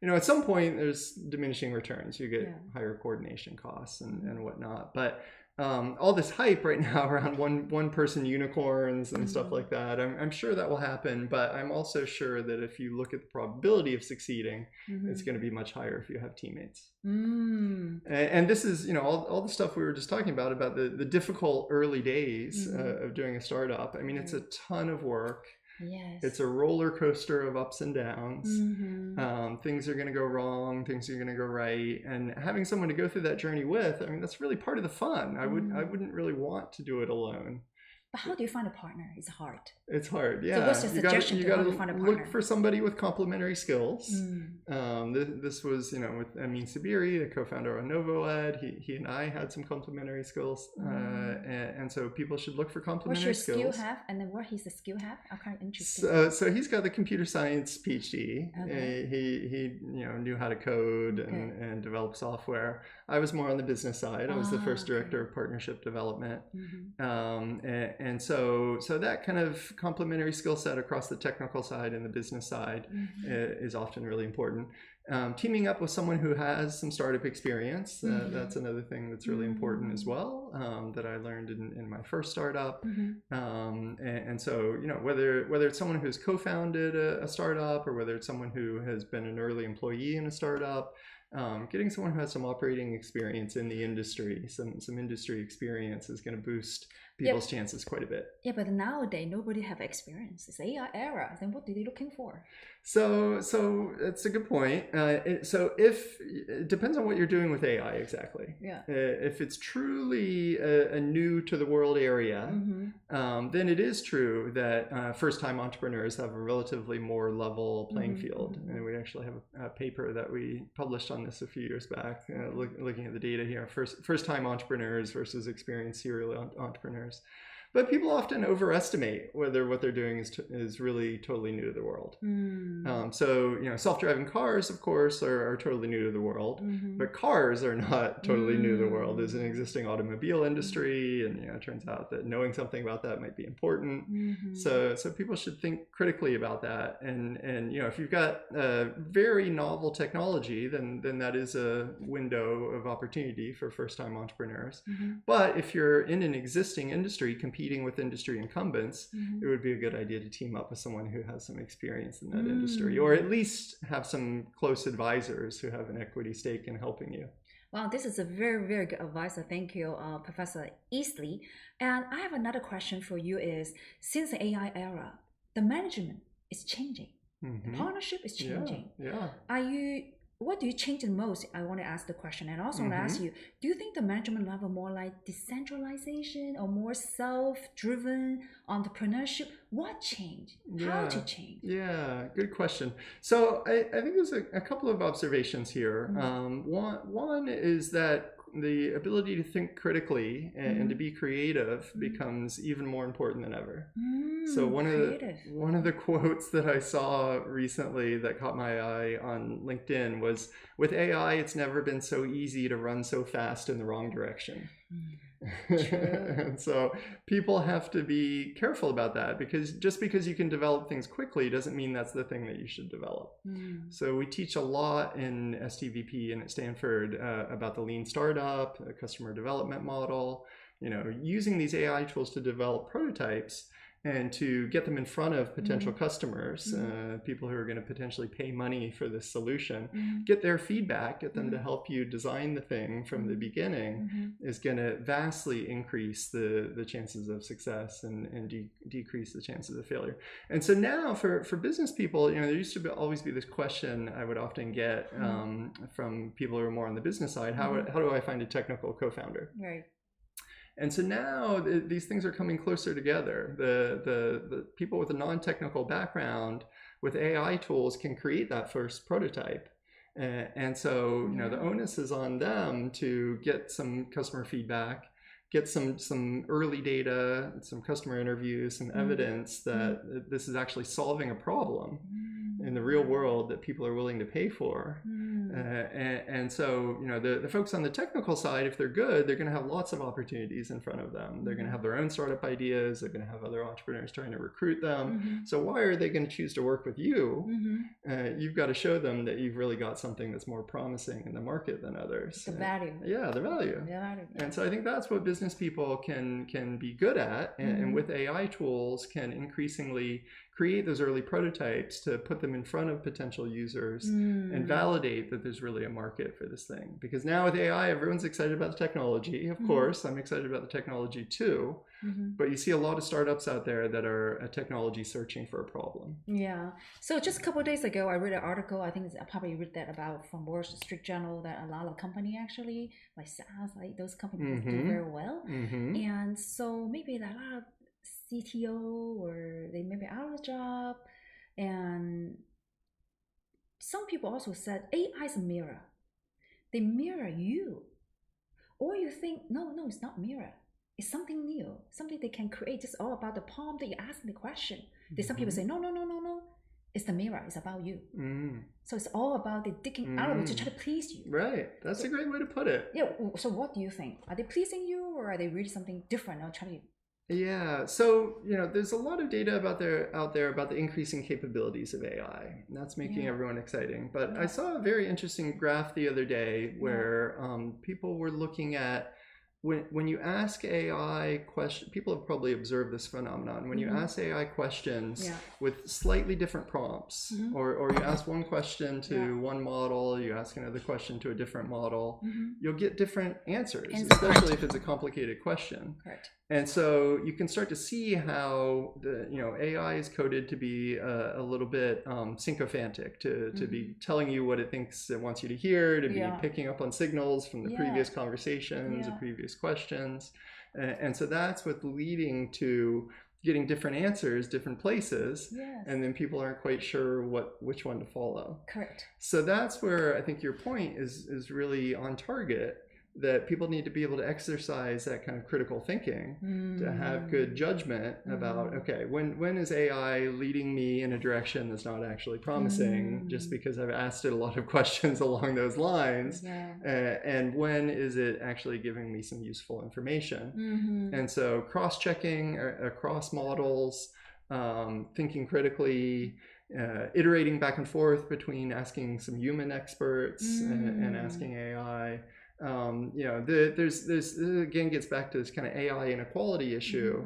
At some point there's diminishing returns. You get higher coordination costs and whatnot. But all this hype right now around one-person unicorns and stuff like that, I'm sure that will happen. But I'm also sure that if you look at the probability of succeeding, it's going to be much higher if you have teammates. And this is, all the stuff we were just talking about the difficult early days of doing a startup. I mean, it's a ton of work. Yes. It's a roller coaster of ups and downs. Things are going to go wrong, things are going to go right, and having someone to go through that journey with, I mean, that's really part of the fun. I wouldn't really want to do it alone. But how do you find a partner? It's hard. It's hard, yeah. So what's your suggestion you to how to find a partner? Look for somebody with complementary skills. This was, with Amin Sabiri, the co-founder of NovoEd. He and I had some complementary skills, and so people should look for complementary skills. What's your skill have, and then what he's the skill have? I'm kind of interested. So he's got the computer science PhD. Okay. He knew how to code and develop software. I was more on the business side. I was the first director of partnership development. And so that kind of complementary skill set across the technical side and the business side is often really important. Teaming up with someone who has some startup experience, that's another thing that's really important as well, that I learned in my first startup. And so, whether it's someone who's co-founded a startup or whether it's someone who has been an early employee in a startup, getting someone who has some operating experience in the industry, some industry experience is going to boost people's chances quite a bit. Yeah, but nowadays nobody have experience. It's AI era. Then what are they looking for? So that's a good point. So it depends on what you're doing with AI exactly. Yeah. If it's truly a new to the world area, then it is true that first-time entrepreneurs have a relatively more level playing field. And we actually have a paper that we published on this a few years back, looking at the data here. First-time entrepreneurs versus experienced serial entrepreneurs. But people often overestimate whether what they're doing is really totally new to the world. So, self-driving cars, of course, are totally new to the world, but cars are not totally new to the world. There's an existing automobile industry, and it turns out that knowing something about that might be important. So people should think critically about that. And if you've got very novel technology, then that is a window of opportunity for first-time entrepreneurs. But if you're in an existing industry competing with industry incumbents, it would be a good idea to team up with someone who has some experience in that industry, or at least have some close advisors who have an equity stake in helping you. Wow, this is a very, very good advice. Thank you, Professor Eesley. And I have another question for you is, since the AI era, the management is changing. The partnership is changing. Yeah. Are you what do you change the most? I want to ask the question, and also want to ask you, do you think the management level more like decentralization or more self-driven entrepreneurship? What changed? How to change? Yeah, good question. So I think there's a couple of observations here. One is that the ability to think critically and to be creative becomes even more important than ever. So one of the quotes that I saw recently that caught my eye on LinkedIn was, with AI, it's never been so easy to run so fast in the wrong direction. And so people have to be careful about that, because just because you can develop things quickly doesn't mean that's the thing that you should develop. So we teach a lot in STVP and at Stanford about the lean startup, the customer development model, using these AI tools to develop prototypes and to get them in front of potential customers, people who are going to potentially pay money for this solution, get their feedback, get them to help you design the thing from the beginning, is going to vastly increase the chances of success and decrease the chances of failure. And so now for business people, there used to always be this question I would often get from people who are more on the business side, how do I find a technical co-founder? Right. And so now these things are coming closer together. The people with a non-technical background with AI tools can create that first prototype. And so, the onus is on them to get some customer feedback, get some early data, some customer interviews, some evidence that this is actually solving a problem in the real world that people are willing to pay for. And so, the folks on the technical side, if they're good, they're going to have lots of opportunities in front of them. They're going to have their own startup ideas. They're going to have other entrepreneurs trying to recruit them. So why are they going to choose to work with you? You've got to show them that you've really got something that's more promising in the market than others. The value. Yeah, the value. And so I think that's what business people can be good at, and with AI tools can increasingly create those early prototypes to put them in front of potential users and validate that there's really a market for this thing. Because now with AI, everyone's excited about the technology. Of course, I'm excited about the technology too. But you see a lot of startups out there that are technology searching for a problem. Yeah. So just a couple of days ago, I read an article, I think I probably read that about from Wall Street Journal, that a lot of company actually, like SaaS, like those companies do very well. And so maybe a lot of CTO, or they may be out of job. And some people also said AI is a mirror. They mirror you. Or you think, no, it's not mirror. It's something new, something they can create. It's all about the prompt that you ask the question. There's some people say, no. It's the mirror. It's about you. So it's all about the digging out of it to try to please you. Right. That's a great way to put it. Yeah. So what do you think? Are they pleasing you, or are they really something different, or trying to? Yeah, so there's a lot of data out there about the increasing capabilities of AI, and that's making everyone exciting. But I saw a very interesting graph the other day where people were looking at when you ask AI questions. People have probably observed this phenomenon. When you ask AI questions with slightly different prompts, or you ask one question to one model, you ask another question to a different model, you'll get different answers, especially if it's a complicated question. Correct. And so you can start to see how the AI is coded to be a little bit sycophantic, to be telling you what it thinks it wants you to hear, to be picking up on signals from the previous conversations, the previous questions. And so that's what's leading to getting different answers, different places, and then people aren't quite sure which one to follow. Correct. So that's where I think your point is really on target, that people need to be able to exercise that kind of critical thinking to have good judgment about, okay, when is AI leading me in a direction that's not actually promising just because I've asked it a lot of questions along those lines, and when is it actually giving me some useful information? And so cross-checking across models, thinking critically, iterating back and forth between asking some human experts and asking AI. This again gets back to this kind of AI inequality issue.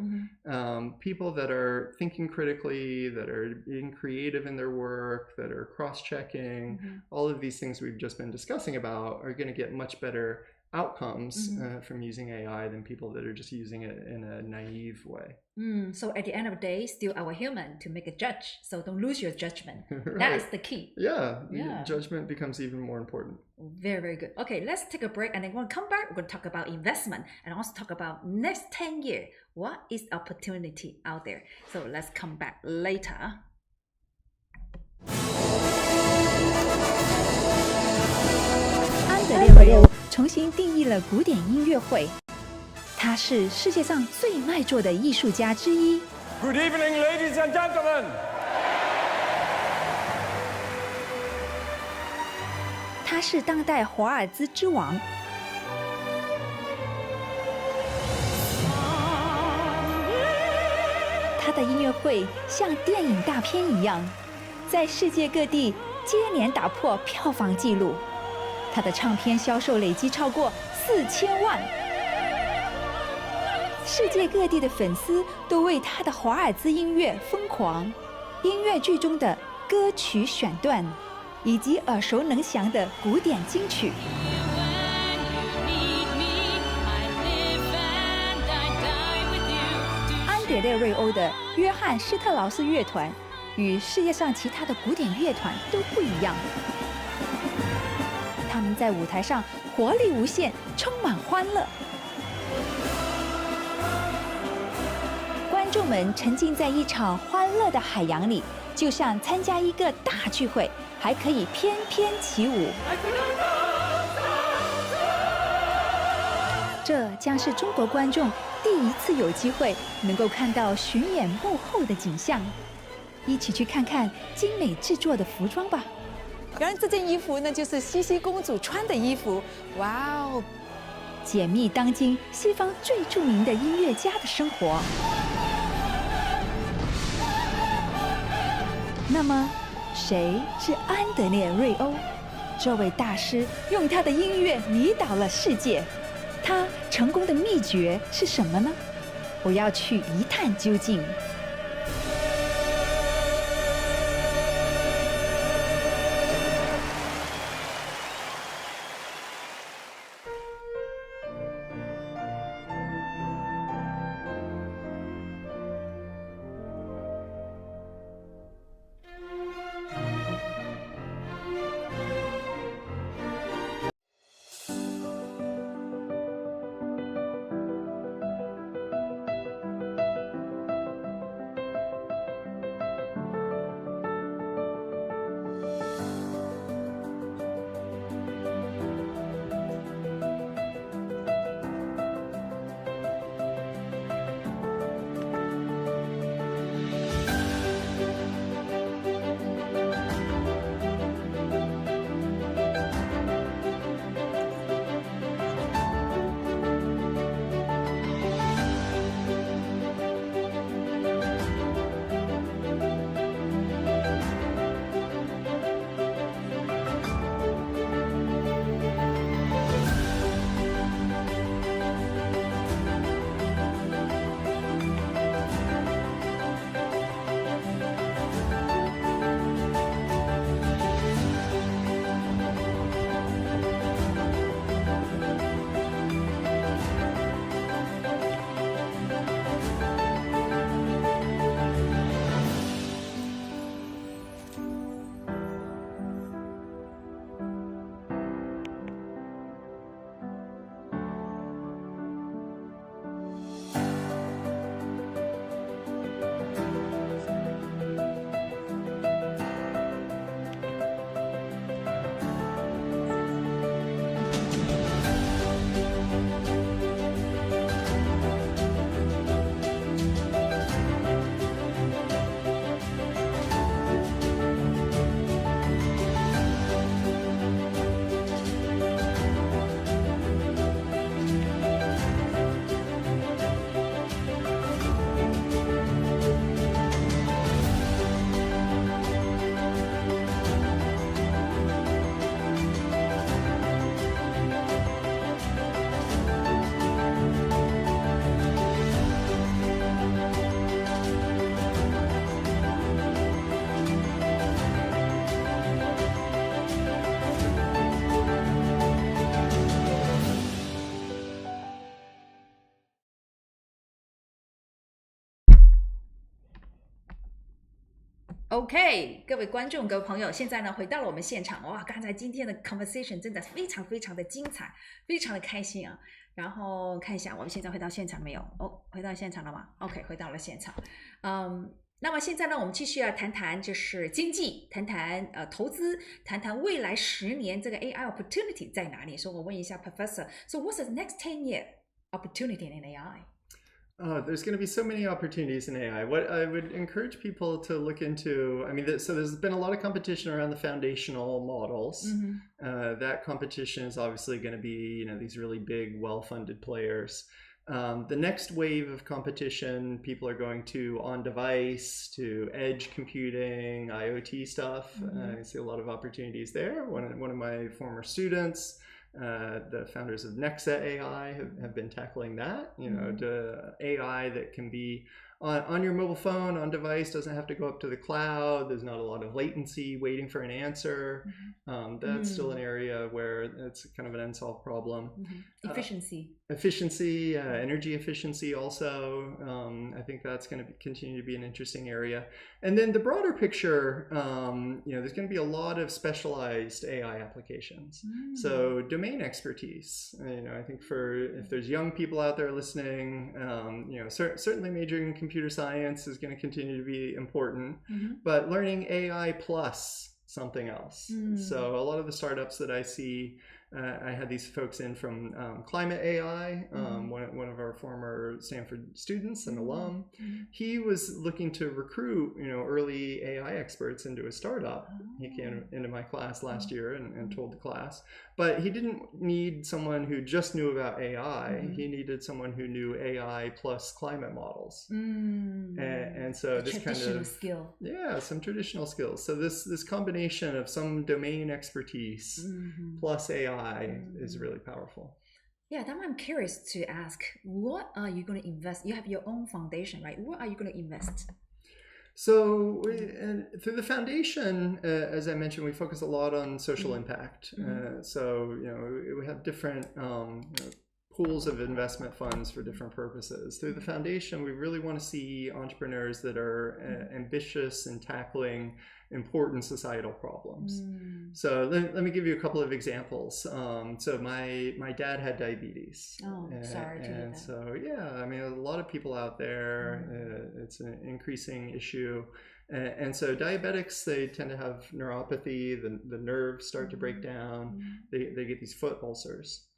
People that are thinking critically, that are being creative in their work, that are cross-checking, all of these things we've just been discussing about are going to get much better outcomes from using AI than people that are just using it in a naive way. So at the end of the day, still our human to make a judge. So don't lose your judgment. Right. That is the key. Yeah, judgment becomes even more important. Very, very good. Okay, let's take a break and then when we come back, we're going to talk about investment and also talk about next 10 years. What is opportunity out there? So let's come back later. 安德烈·瑞欧重新定义了古典音乐会，他是世界上最卖座的艺术家之一。Good evening, ladies and gentlemen. 他是当代华尔兹之王。他的音乐会像电影大片一样，在世界各地接连打破票房纪录。他的唱片销售累积超过4000万，世界各地的粉丝都为他的华尔兹音乐疯狂。音乐剧中的歌曲选段，以及耳熟能详的古典金曲。安德烈·瑞欧的约翰施特劳斯乐团与世界上其他的古典乐团都不一样。他们在舞台上活力无限，充满欢乐。观众们沉浸在一场欢乐的海洋里，就像参加一个大聚会，还可以翩翩起舞。这将是中国观众第一次有机会能够看到巡演幕后的景象。一起去看看精美制作的服装吧。然而这件衣服呢，就是茜茜公主穿的衣服。哇哦！解密当今西方最著名的音乐家的生活。那么，谁是安德烈·瑞欧？这位大师用他的音乐迷倒了世界。他成功的秘诀是什么呢？我要去一探究竟。OK， 各位观众、各位朋友，现在呢回到了我们现场。哇，刚才今天的 conversation 真的非常非常的精彩，非常的开心啊。然后看一下，我们现在回到现场没有？哦，回到现场了吗 ？OK， 回到了现场。那么现在呢，我们继续要谈谈就是经济，谈谈投资，谈谈未来10年这个 AI opportunity 在哪里。所以我问一下 Professor，So what's the next 10-year opportunity in AI? There's going to be so many opportunities in AI. What I would encourage people to look into, I mean, so there's been a lot of competition around the foundational models. That competition is obviously going to be, these really big, well-funded players. The next wave of competition, people are going to on-device, to edge computing, IoT stuff. I see a lot of opportunities there. One of my former students, the founders of Nexa AI have been tackling that, the AI that can be on your mobile phone, on device, doesn't have to go up to the cloud. There's not a lot of latency waiting for an answer. That's still an area where it's kind of an unsolved problem. Efficiency, energy efficiency also. I think that's going to continue to be an interesting area. And then the broader picture, there's going to be a lot of specialized AI applications. So domain expertise, I think if there's young people out there listening, certainly majoring in computer science is going to continue to be important, but learning AI plus something else. So a lot of the startups that I see, I had these folks in from Climate AI, one of our former Stanford students, an alum. He was looking to recruit, early AI experts into a startup. He came into my class last year and told the class, but he didn't need someone who just knew about AI. He needed someone who knew AI plus climate models. And so this traditional skill. Yeah, some traditional skills. So this combination of some domain expertise plus AI is really powerful. Yeah, then I'm curious to ask, what are you going to invest? You have your own foundation, right? What are you going to invest? So through the foundation, as I mentioned, we focus a lot on social impact. So, we have different pools of investment funds for different purposes. Through the foundation, we really want to see entrepreneurs that are ambitious in tackling important societal problems. So let me give you a couple of examples. So my dad had diabetes. Oh, sorry to hear that. So I mean, a lot of people out there, it's an increasing issue. And so diabetics, they tend to have neuropathy, the nerves start to break down, they get these foot ulcers.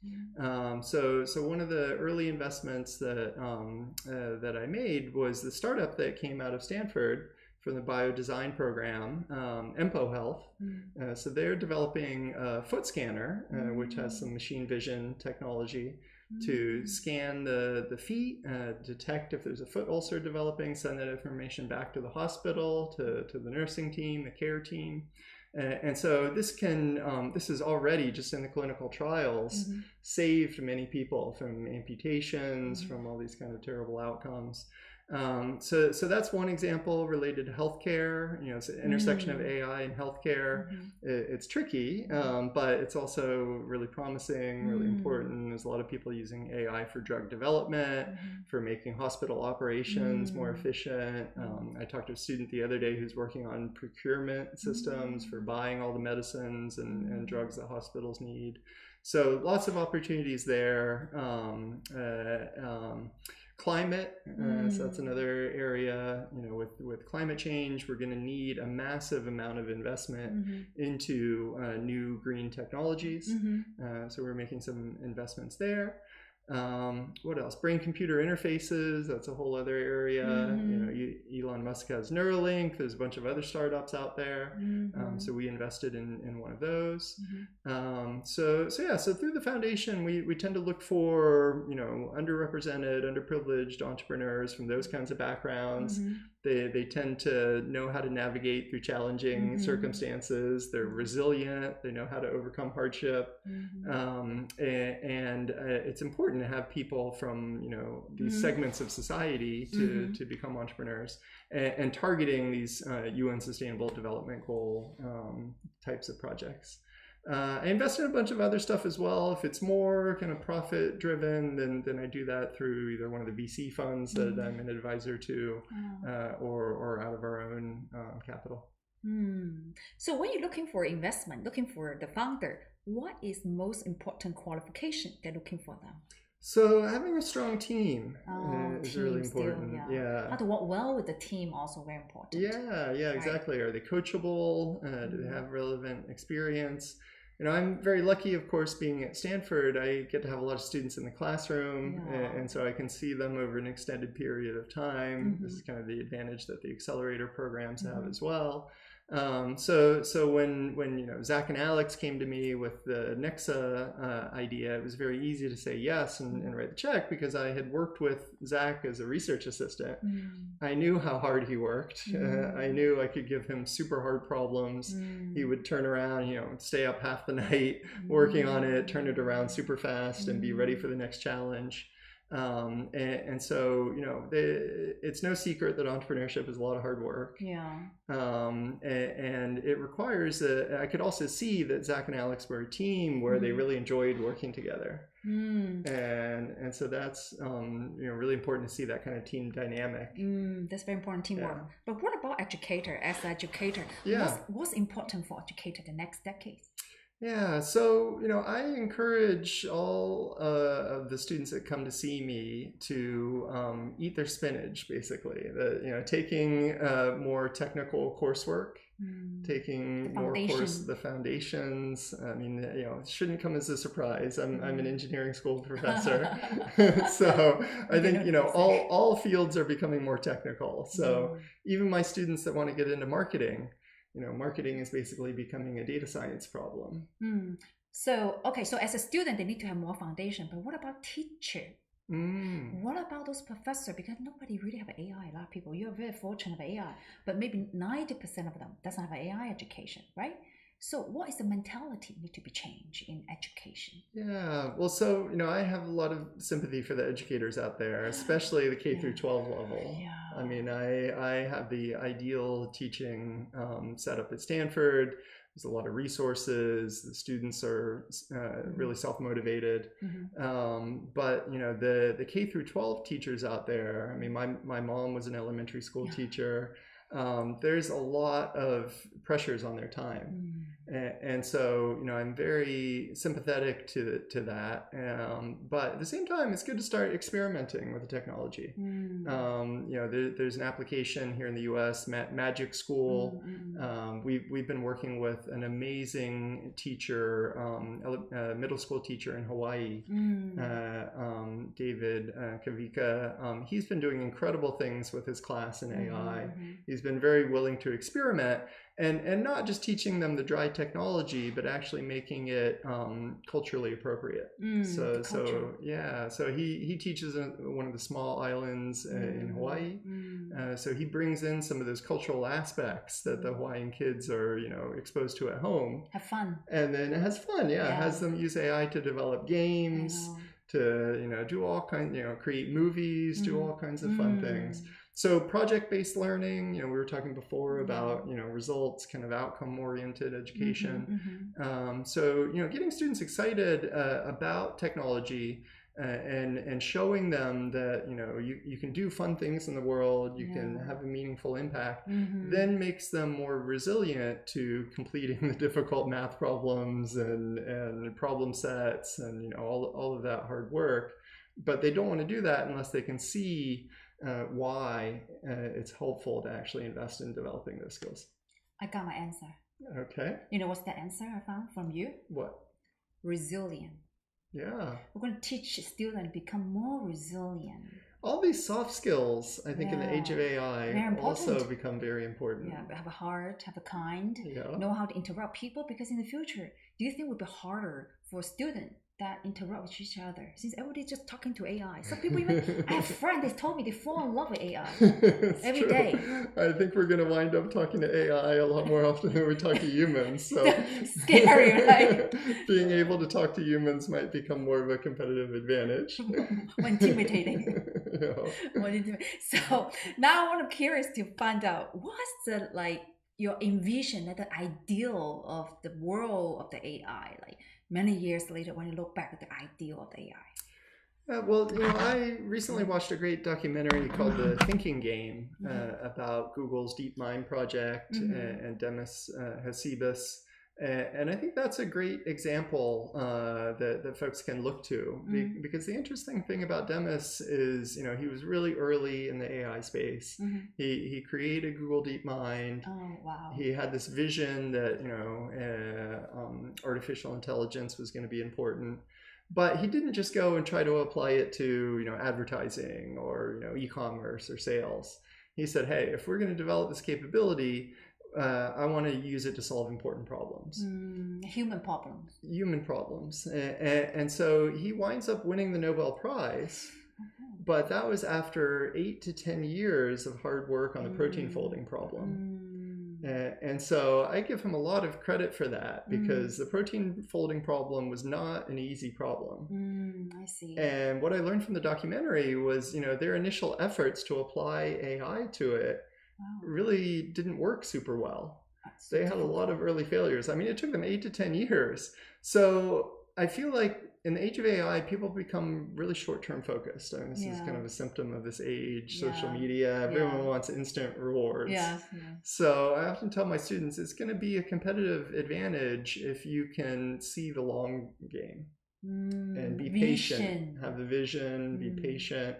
So one of the early investments that I made was the startup that came out of Stanford from the biodesign program, Empo Health. So they're developing a foot scanner, which has some machine vision technology to scan the feet, detect if there's a foot ulcer developing, send that information back to the hospital, to the nursing team, the care team. And so this is already just in the clinical trials, saved many people from amputations, from all these kind of terrible outcomes. So that's one example related to healthcare. It's an intersection of AI and healthcare. It's tricky, but it's also really promising, really important. There's a lot of people using AI for drug development, for making hospital operations more efficient. I talked to a student the other day who's working on procurement systems for buying all the medicines and drugs that hospitals need. So lots of opportunities there. Climate, so that's another area. With climate change, we're going to need a massive amount of investment into new green technologies. So we're making some investments there. What else? Brain-computer interfaces, that's a whole other area. Elon Musk has Neuralink. There's a bunch of other startups out there. So we invested in one of those. So through the foundation, we tend to look for, underrepresented, underprivileged entrepreneurs from those kinds of backgrounds. They tend to know how to navigate through challenging circumstances. They're resilient. They know how to overcome hardship. And it's important to have people from these segments of society to become entrepreneurs, and targeting these UN Sustainable Development Goal types of projects. I invest in a bunch of other stuff as well. If it's more kind of profit driven, then I do that through either one of the VC funds that I'm an advisor to, or out of our own capital. So when you're looking for investment, looking for the founder, what is most important qualification they're looking for them? So having a strong team is really important. Still, yeah. How to work well with the team also very important. Yeah, exactly. Right. Are they coachable? Do they have relevant experience? I'm very lucky, of course, being at Stanford. I get to have a lot of students in the classroom, and so I can see them over an extended period of time. This is kind of the advantage that the accelerator programs have as well. So when Zach and Alex came to me with the Nexa idea, it was very easy to say yes and write the check because I had worked with Zach as a research assistant. I knew how hard he worked. I knew I could give him super hard problems. He would turn around, stay up half the night working on it, turn it around super fast, and be ready for the next challenge. And so, it's no secret that entrepreneurship is a lot of hard work. And it requires I could also see that Zach and Alex were a team where they really enjoyed working together. And so that's, really important to see that kind of team dynamic. That's very important, teamwork. But what about educator? As an educator, what's important for educator the next decade? Yeah, so, I encourage all of the students that come to see me to eat their spinach, basically. Taking more technical coursework, taking more the foundations. I mean, it shouldn't come as a surprise. I'm an engineering school professor. So I think, all fields are becoming more technical. So even my students that want to get into marketing, marketing is basically becoming a data science problem. So as a student, they need to have more foundation. But what about teacher? What about those professors? Because nobody really have AI. A lot of people, you're very fortunate of AI, but maybe 90% of them doesn't have an AI education, right? So what is the mentality need to be changed in education? Yeah, well, so, I have a lot of sympathy for the educators out there, especially the K through 12 level. I mean, I have the ideal teaching setup at Stanford. There's a lot of resources. The students are really self-motivated. But, the K through 12 teachers out there, I mean, my mom was an elementary school teacher. There's a lot of pressures on their time. And so, I'm very sympathetic to that. But at the same time, it's good to start experimenting with the technology. There's an application here in the US, Magic School. We've been working with an amazing teacher, middle school teacher in Hawaii, David Kavika. He's been doing incredible things with his class in AI. He's been very willing to experiment and not just teaching them the dry technology, but actually making it culturally appropriate. So he teaches one of the small islands in Hawaii. So he brings in some of those cultural aspects that the Hawaiian kids are, exposed to at home. Have fun. And then it has fun. Has them use AI to develop games, to, do all kinds, create movies, do all kinds of fun things. So project-based learning, we were talking before about, results, kind of outcome-oriented education. So, getting students excited about technology and showing them that, you can do fun things in the world, you can have a meaningful impact, then makes them more resilient to completing the difficult math problems and problem sets and, all of that hard work. But they don't want to do that unless they can see why it's helpful to actually invest in developing those skills. I got my answer. Okay. You know what's the answer I found from you? What? Resilient. Yeah. We're going to teach students to become more resilient. All these soft skills, I think, in the age of AI also become very important. Yeah, have a heart, have a kind, know how to interrupt people, because in the future, do you think it would be harder for students that interrupt with each other since everybody's just talking to AI? Some people even, I have friends, they told me they fall in love with AI every day. I think we're going to wind up talking to AI a lot more often than we talk to humans. So scary, right? Being able to talk to humans might become more of a competitive advantage. More intimidating. So now I'm curious to find out what's the your envision, the ideal of the world of the AI, like many years later when you look back at the ideal of the AI? Well, I recently watched a great documentary called The Thinking Game about Google's DeepMind project and Demis Hassabis. And I think that's a great example that folks can look to, because the interesting thing about Demis is, he was really early in the AI space. He created Google DeepMind. Oh, wow. He had this vision that, artificial intelligence was going to be important. But he didn't just go and try to apply it to, advertising or, e-commerce or sales. He said, hey, if we're going to develop this capability, I want to use it to solve important problems. Human problems. Human problems. And so he winds up winning the Nobel Prize. But that was after 8 to 10 years of hard work on the protein folding problem. And so I give him a lot of credit for that, because the protein folding problem was not an easy problem. I see. And what I learned from the documentary was, their initial efforts to apply AI to it really didn't work super well. They had a lot of early failures. I mean, it took them 8 to 10 years. So I feel like in the age of AI, people become really short-term focused. I mean, this is kind of a symptom of this age, social media. Everyone wants instant rewards. So I often tell my students, it's going to be a competitive advantage if you can see the long game and be patient, have the vision, be patient.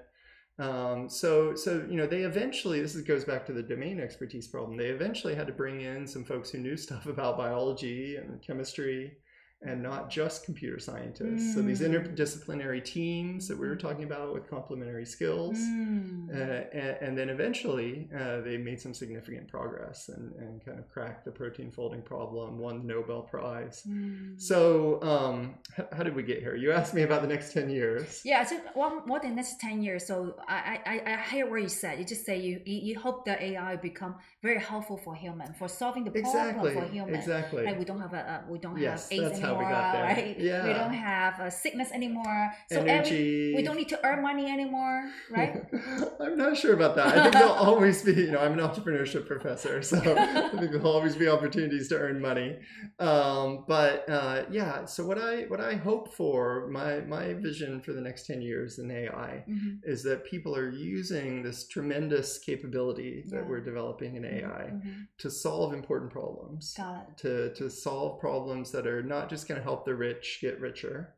So they eventually, this goes back to the domain expertise problem. They eventually had to bring in some folks who knew stuff about biology and chemistry, and not just computer scientists. So these interdisciplinary teams that we were talking about with complementary skills. And then eventually they made some significant progress and kind of cracked the protein folding problem, won the Nobel Prize. So how did we get here? You asked me about the next 10 years. Yeah, so what the next 10 years? So I hear what you said. You just say you hope the AI become very helpful for human, for solving the problem for human. Exactly. Like we don't have AIDS that's anymore, how we got there. right? Yeah. We don't have sickness anymore. So energy. We don't need to earn money anymore, right? I'm not sure about that. I think there'll always be, I'm an entrepreneurship professor, so I think there'll always be opportunities to earn money. So what I hope for, my vision for the next 10 years in AI is that people are using this tremendous capability that we're developing in AI to solve important problems. Got it. To solve problems that are not just going to help the rich get richer,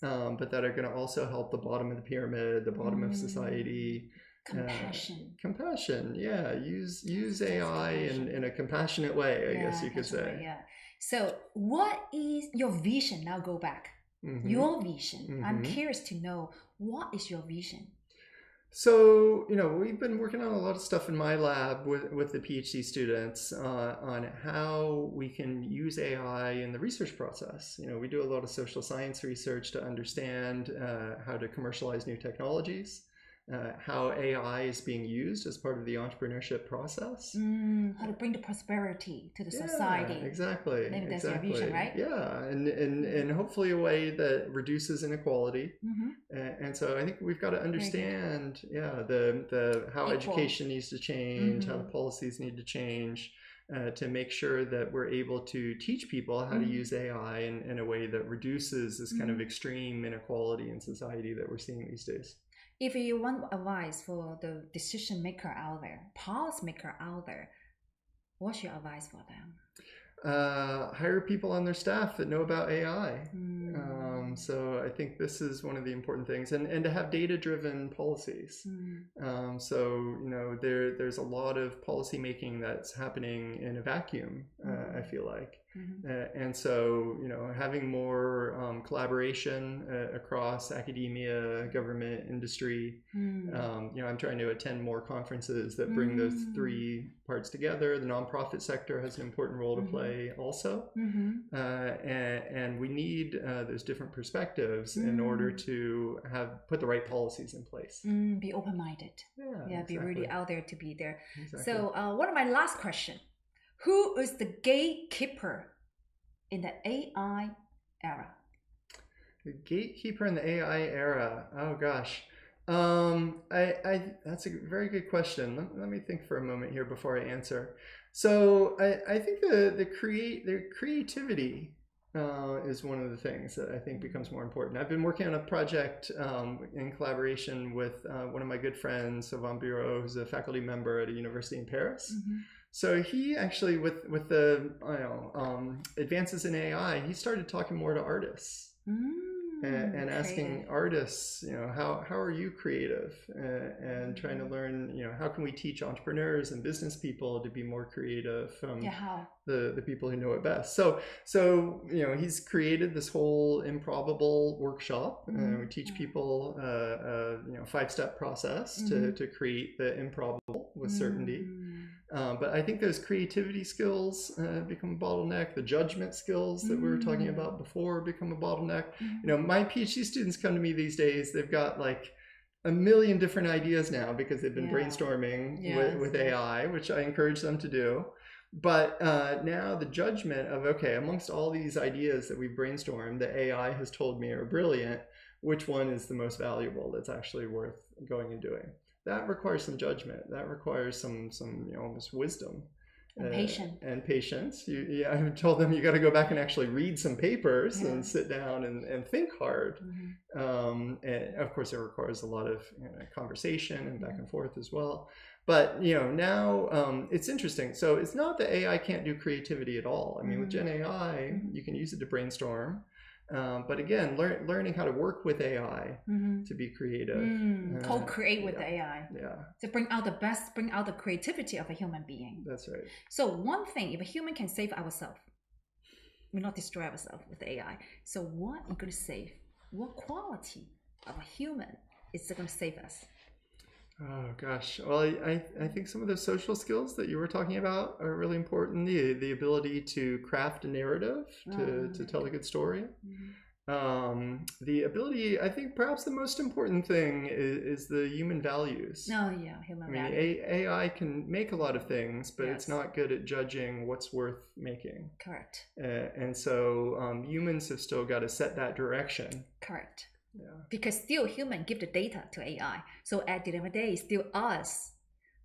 but that are going to also help the bottom of the pyramid, the bottom of society. Compassion. Yeah. Use AI in a compassionate way, I guess you could say. Yeah. So what is your vision? Now go back. Your vision. I'm curious to know, what is your vision? So, we've been working on a lot of stuff in my lab with the PhD students on how we can use AI in the research process. We do a lot of social science research to understand how to commercialize new technologies, how AI is being used as part of the entrepreneurship process. How to bring the prosperity to the society. Exactly. Maybe that's your vision, right? Yeah, and hopefully a way that reduces inequality. And so I think we've got to understand, how education needs to change, how the policies need to change, to make sure that we're able to teach people how to use AI in a way that reduces this kind of extreme inequality in society that we're seeing these days. If you want advice for the decision maker out there, policy maker out there, what's your advice for them? Hire people on their staff that know about AI. So I think this is one of the important things, and to have data-driven policies. There's a lot of policy making that's happening in a vacuum, I feel like. And so, having more collaboration across academia, government, industry. I'm trying to attend more conferences that bring those three parts together. The nonprofit sector has an important role to play also. And we need those different perspectives in order to put the right policies in place. Be open-minded. Yeah, be really out there to be there. Exactly. So one of my last question. Who is the gatekeeper in the AI era? The gatekeeper in the AI era. Oh gosh. That's a very good question. Let me think for a moment here before I answer. So I think the creativity is one of the things that I think becomes more important. I've been working on a project in collaboration with one of my good friends, Sylvain Bureau, who's a faculty member at a university in Paris. So he actually, with the advances in AI, he started talking more to artists and asking artists, how are you creative, and trying to learn, how can we teach entrepreneurs and business people to be more creative from the people who know it best. So he's created this whole improbable workshop. We teach people a 5-step process to create the improbable with certainty. But I think those creativity skills become a bottleneck. The judgment skills that we were talking about before become a bottleneck. My PhD students come to me these days, they've got like a million different ideas now because they've been brainstorming with AI, which I encourage them to do. But now the judgment of, okay, amongst all these ideas that we've brainstormed, the AI has told me are brilliant, which one is the most valuable that's actually worth going and doing? That requires some judgment. That requires some almost wisdom. And patience. I've told them you got to go back and actually read some papers and sit down and think hard. And of course, it requires a lot of conversation and back and forth as well. But now it's interesting. So it's not that AI can't do creativity at all. I mean, with Gen AI, you can use it to brainstorm. But again, learning how to work with AI to be creative. Co-create with the AI. To bring out the best, bring out the creativity of a human being. That's right. So one thing, if a human can save ourselves, we not destroy ourselves with AI. So what are you going to save? What quality of a human is going to save us? Oh gosh. Well, I think some of those social skills that you were talking about are really important. The ability to craft a narrative, to tell a good story. The ability, I think perhaps the most important thing is the human values. Human values. AI can make a lot of things, but it's not good at judging what's worth making. Correct. And so humans have still got to set that direction. Correct. Because still human give the data to AI. So at the end of the day, it's still us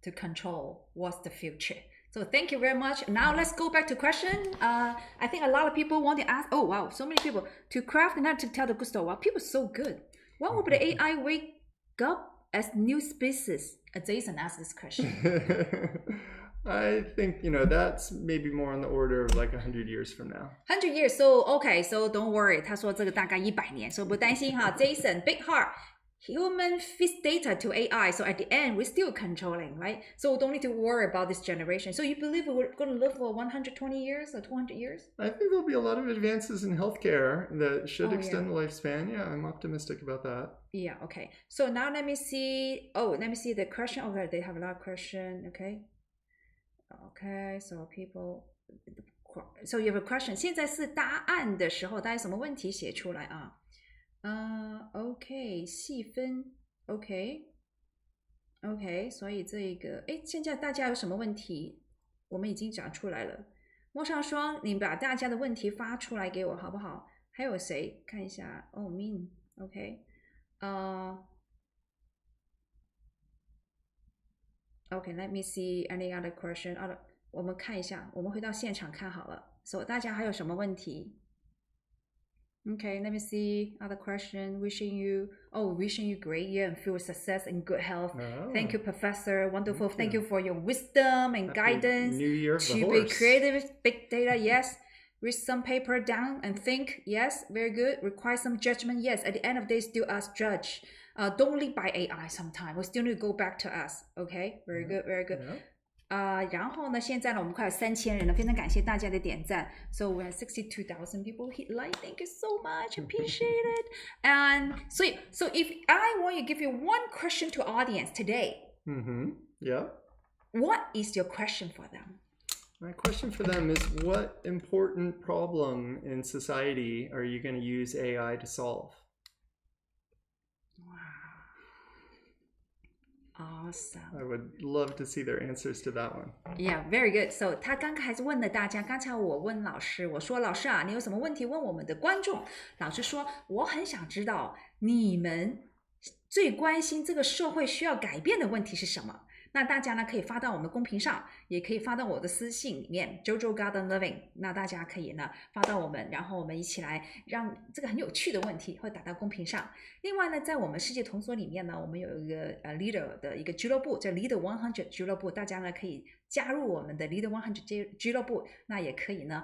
to control what's the future. So thank you very much. Now let's go back to question. I think a lot of people want to ask, oh wow, so many people, to craft and not to tell the good story. Wow, people are so good. When will the AI wake up as new species? Jason asked this question. I think, that's maybe more on the order of like 100 years from now. 100 years, so okay, so don't worry. 他说这个大概100年，所以不担心哈。Jason, big heart, human feeds data to AI, so at the end we're still controlling, right? So we don't need to worry about this generation. So you believe we're going to live for 120 years or 200 years? I think there'll be a lot of advances in healthcare that should extend the lifespan. Yeah, I'm optimistic about that. Yeah, okay. So now let me see. Let me see the question. Okay, they have a lot of questions. Okay, so people, so you have a question. 现在是答案的时候，大家什么问题写出来啊？OK， 细分 OK， 所以这个，现在大家有什么问题？我们已经讲出来了。莫尚双，你把大家的问题发出来给我好不好？还有谁？看一下Min OK， Okay, let me see any other question. 我们看一下，我们回到现场看好了。So 大家还有什么问题 ？Okay, let me see other question. Wishing you great year and full success and good health. Thank you, Professor. Wonderful. Thank you for your wisdom and guidance. New Year of the to horse. Be creative, big data. Yes. Read some paper down and think. Yes, very good. Require some judgment. Yes. At the end of the day, still us judge. Don't live by AI sometime. We still need to go back to us. Okay, very good, very good. 然后呢，现在呢，我们快有3000人了，非常感谢大家的点赞。So we have 62,000 people hit like. Thank you so much. Appreciate it. And so if I want to give you one question to audience today, yeah, what is your question for them? My question for them is, what important problem in society are you going to use AI to solve? Awesome. I would love to see their answers to that one. Yeah, very good. So 他刚才问了大家，刚才我问老师，我说老师啊，你有什么问题问我们的观众？老师说，我很想知道你们最关心这个社会需要改变的问题是什么。那大家呢可以发到我们的公屏上，也可以发到我的私信里面 Jojo Garden Living， 那大家可以呢发到我们，然后我们一起来让这个很有趣的问题会打到公屏上。另外呢，在我们世界童说里面呢，我们有一个Leader 的一个俱乐部，叫 Leader 100俱乐部，大家呢可以加入我们的 Leader 100俱乐部，那也可以呢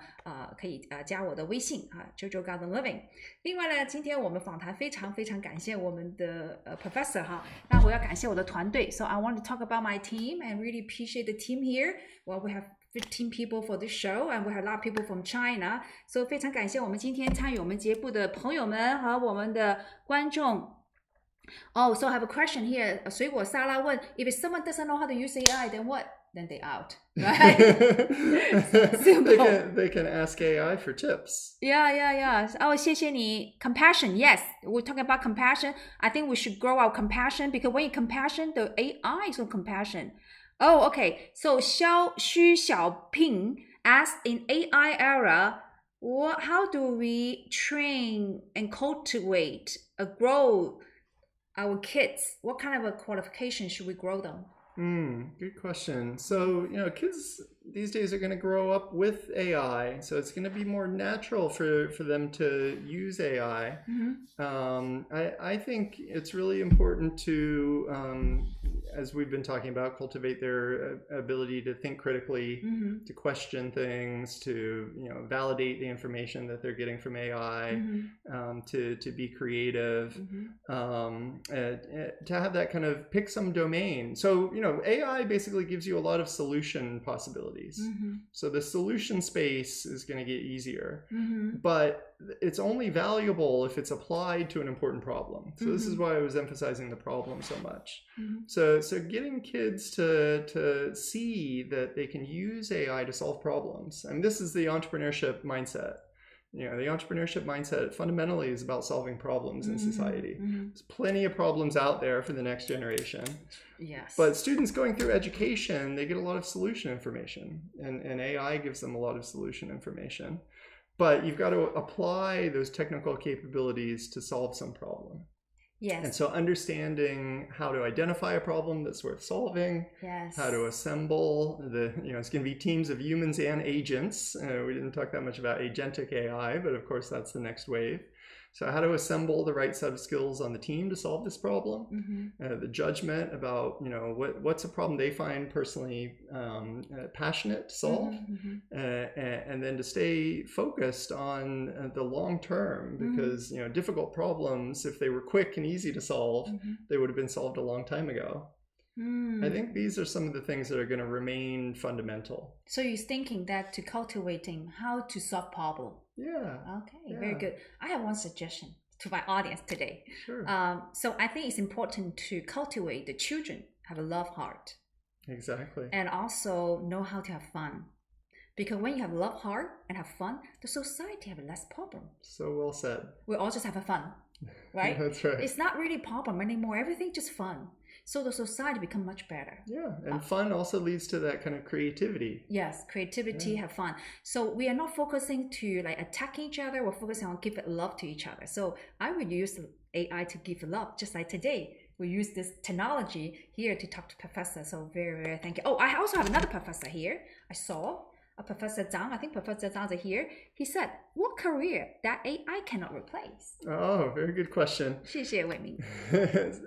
加我的微信Jojo Garden Living。另外呢，今天我们访谈非常非常感谢我们的Professor 哈，那我要感谢我的团队 ，So I want to talk about my team and really appreciate the team here. Well, we have 15 people for this show and we have a lot of people from China. So 非常感谢我们今天参与我们节目的朋友们和我们的观众。Oh, so I have a question here. 水果沙拉问 If someone doesn't know how to use AI, then what? Then they out, right? They can ask AI for tips. Yeah. Oh, 谢谢你 Compassion, yes. We're talking about compassion. I think we should grow our compassion because when you compassion, the AI is on compassion. Oh, okay. So Xu Xiaoping asked in AI era, how do we train and cultivate grow our kids? What kind of a qualification should we grow them? Good question. So, kids these days are going to grow up with AI, so it's going to be more natural for them to use AI. I think it's really important to, as we've been talking about, cultivate their ability to think critically, to question things, to validate the information that they're getting from AI, to be creative, to have that kind of pick some domain. So AI basically gives you a lot of solution possibilities. So the solution space is going to get easier, but it's only valuable if it's applied to an important problem. So this is why I was emphasizing the problem so much. So getting kids to see that they can use AI to solve problems. And this is the entrepreneurship mindset. The entrepreneurship mindset fundamentally is about solving problems in society. There's plenty of problems out there for the next generation. Yes. But students going through education, they get a lot of solution information, and AI gives them a lot of solution information. But you've got to apply those technical capabilities to solve some problem. Yes. And so understanding how to identify a problem that's worth solving, how to assemble it's going to be teams of humans and agents. We didn't talk that much about agentic AI, but of course that's the next wave. So how to assemble the right set of skills on the team to solve this problem, the judgment about, what's a problem they find personally passionate to solve, and then to stay focused on the long term, because, difficult problems, if they were quick and easy to solve, they would have been solved a long time ago. I think these are some of the things that are going to remain fundamental. So you're thinking that to cultivating how to solve problem. Yeah. Okay, very good. I have one suggestion to my audience today. Sure. So I think it's important to cultivate the children have a love heart. Exactly. And also know how to have fun. Because when you have love heart and have fun, the society have less problem. So well said. We all just have fun, right? That's right. It's not really problem anymore. Everything just fun. So the society become much better. Yeah, and fun also leads to that kind of creativity. Yes, creativity, have fun. So we are not focusing to attack each other. We're focusing on give love to each other. So I will use AI to give love, just like today. We use this technology here to talk to professor. So very, very thank you. Oh, I also have another professor here. I saw Professor Zhang. I think Professor Zhang is here. He said, what career that AI cannot replace? Oh, very good question. 谢谢伟明.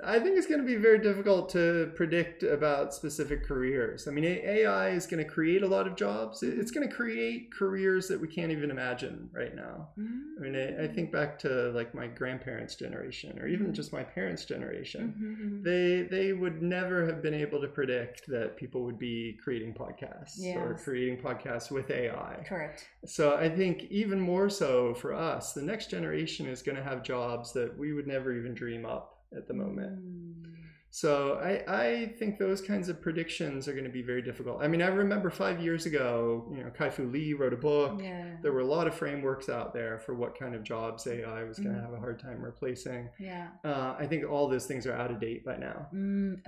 I think it's going to be very difficult to predict about specific careers. I mean, AI is going to create a lot of jobs. It's going to create careers that we can't even imagine right now. I mean, I think back to my grandparents' generation, or even just my parents' generation. They would never have been able to predict that people would be creating podcasts or creating podcasts with AI. Correct. So I think even more so for us, the next generation is going to have jobs that we would never even dream up at the moment. So I think those kinds of predictions are going to be very difficult. I mean, I remember 5 years ago, Kai-Fu Lee wrote a book. Yeah. There were a lot of frameworks out there for what kind of jobs AI was going to have a hard time replacing. Yeah. I think all those things are out of date by now.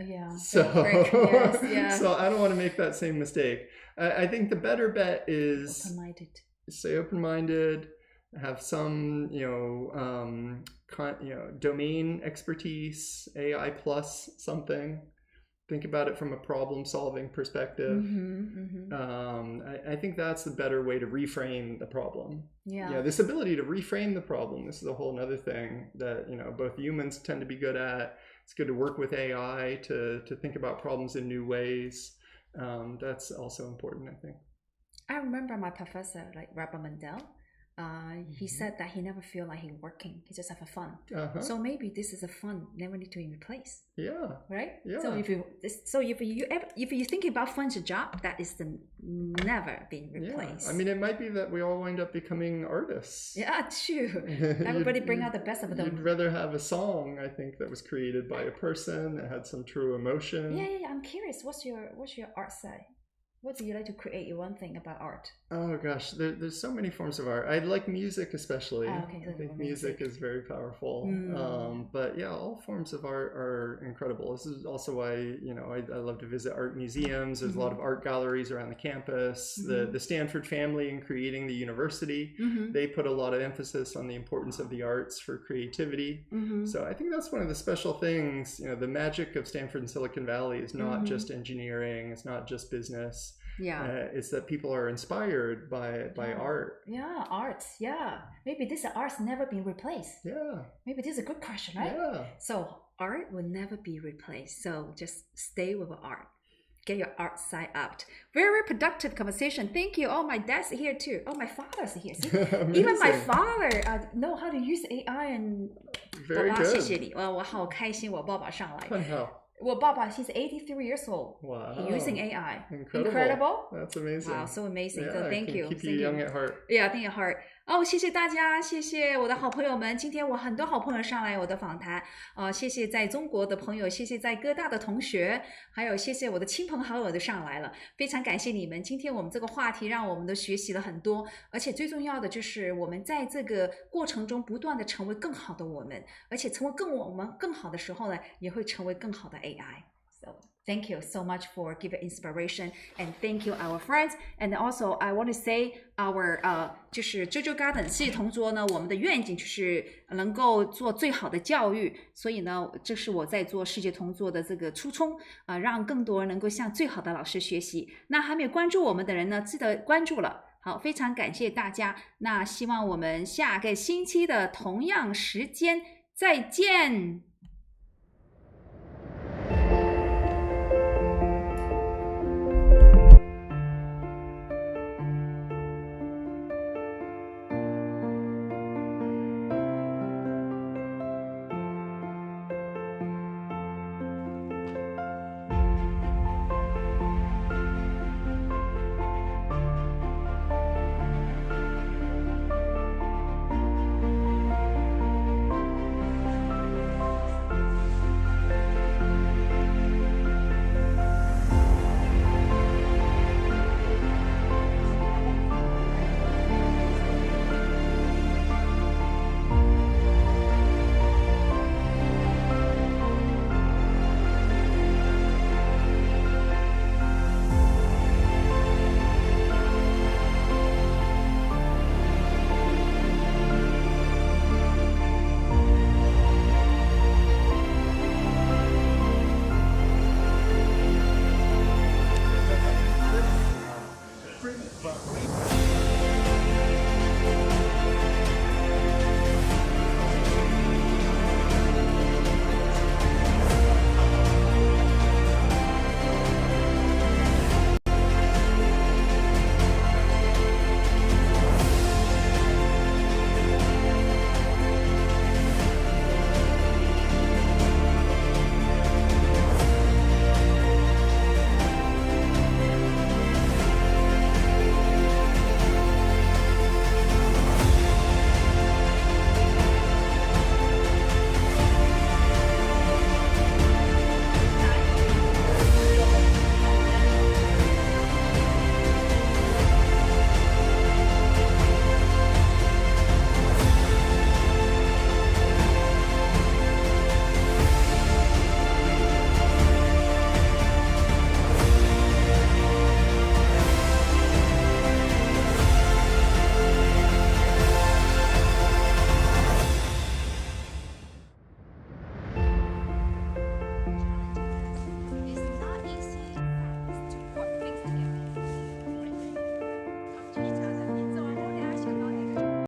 Yeah. So, yes, yeah. So I don't want to make that same mistake. I think the better bet is open-minded. Stay open-minded, have some, domain expertise, AI plus something, think about it from a problem-solving perspective. I think that's the better way to reframe the problem. Yeah, this ability to reframe the problem. This is a whole other thing that both humans tend to be good at. It's good to work with AI to think about problems in new ways. That's also important, I think. I remember my professor, like Robert Mundell. He said that he never feel like he's working. He just have a fun. So maybe this is a fun never need to be replaced. Yeah. Right. Yeah. So if you think about fun's job, that is never being replaced. Yeah. I mean, it might be that we all wind up becoming artists. Yeah, true. Everybody bring out the best of them. You'd rather have a song, I think, that was created by a person that had some true emotion. Yeah. I'm curious. What's your art say? What do you like to create? One thing about art? Oh gosh, there's so many forms of art. I like music especially. Okay, so I think music is very powerful. But yeah, all forms of art are incredible. This is also why I love to visit art museums. There's a lot of art galleries around the campus. The Stanford family in creating the university, they put a lot of emphasis on the importance of the arts for creativity. So I think that's one of the special things. The magic of Stanford and Silicon Valley is not just engineering. It's not just business. It's that people are inspired by art. Yeah, arts. Yeah, maybe this art's never been replaced. Yeah, maybe this is a good question, right? Yeah. So art will never be replaced. So just stay with art. Get your art side up. Very productive conversation. Thank you. Oh, my dad's here too. Oh, my father's here. See? Even my father know how to use AI and. Very good. 谢谢你。我好开心，我爸爸上来。很好。我爸爸 he's 83 years old. Wow. Using AI. Incredible. That's amazing. Wow, so amazing. Yeah, so thank you. Keep you young at heart. Yeah, thank you heart. 谢谢大家，谢谢我的好朋友们。今天我很多好朋友上来我的访谈，谢谢在中国的朋友，谢谢在哥大的同学，还有谢谢我的亲朋好友都上来了，非常感谢你们。今天我们这个话题让我们都学习了很多，而且最重要的就是我们在这个过程中不断的成为更好的我们，而且成为我们更好的时候呢，也会成为更好的 AI。So thank you so much for giving inspiration, and thank you our friends. And also I want to say our 就是 JoJo Garden 世界同桌呢，我们的愿景就是能够做最好的教育，所以呢，这是我在做世界同桌的这个初衷让更多人能够向最好的老师学习。那还没有关注我们的人呢，记得关注了。好，非常感谢大家。那希望我们下个星期的同样时间再见。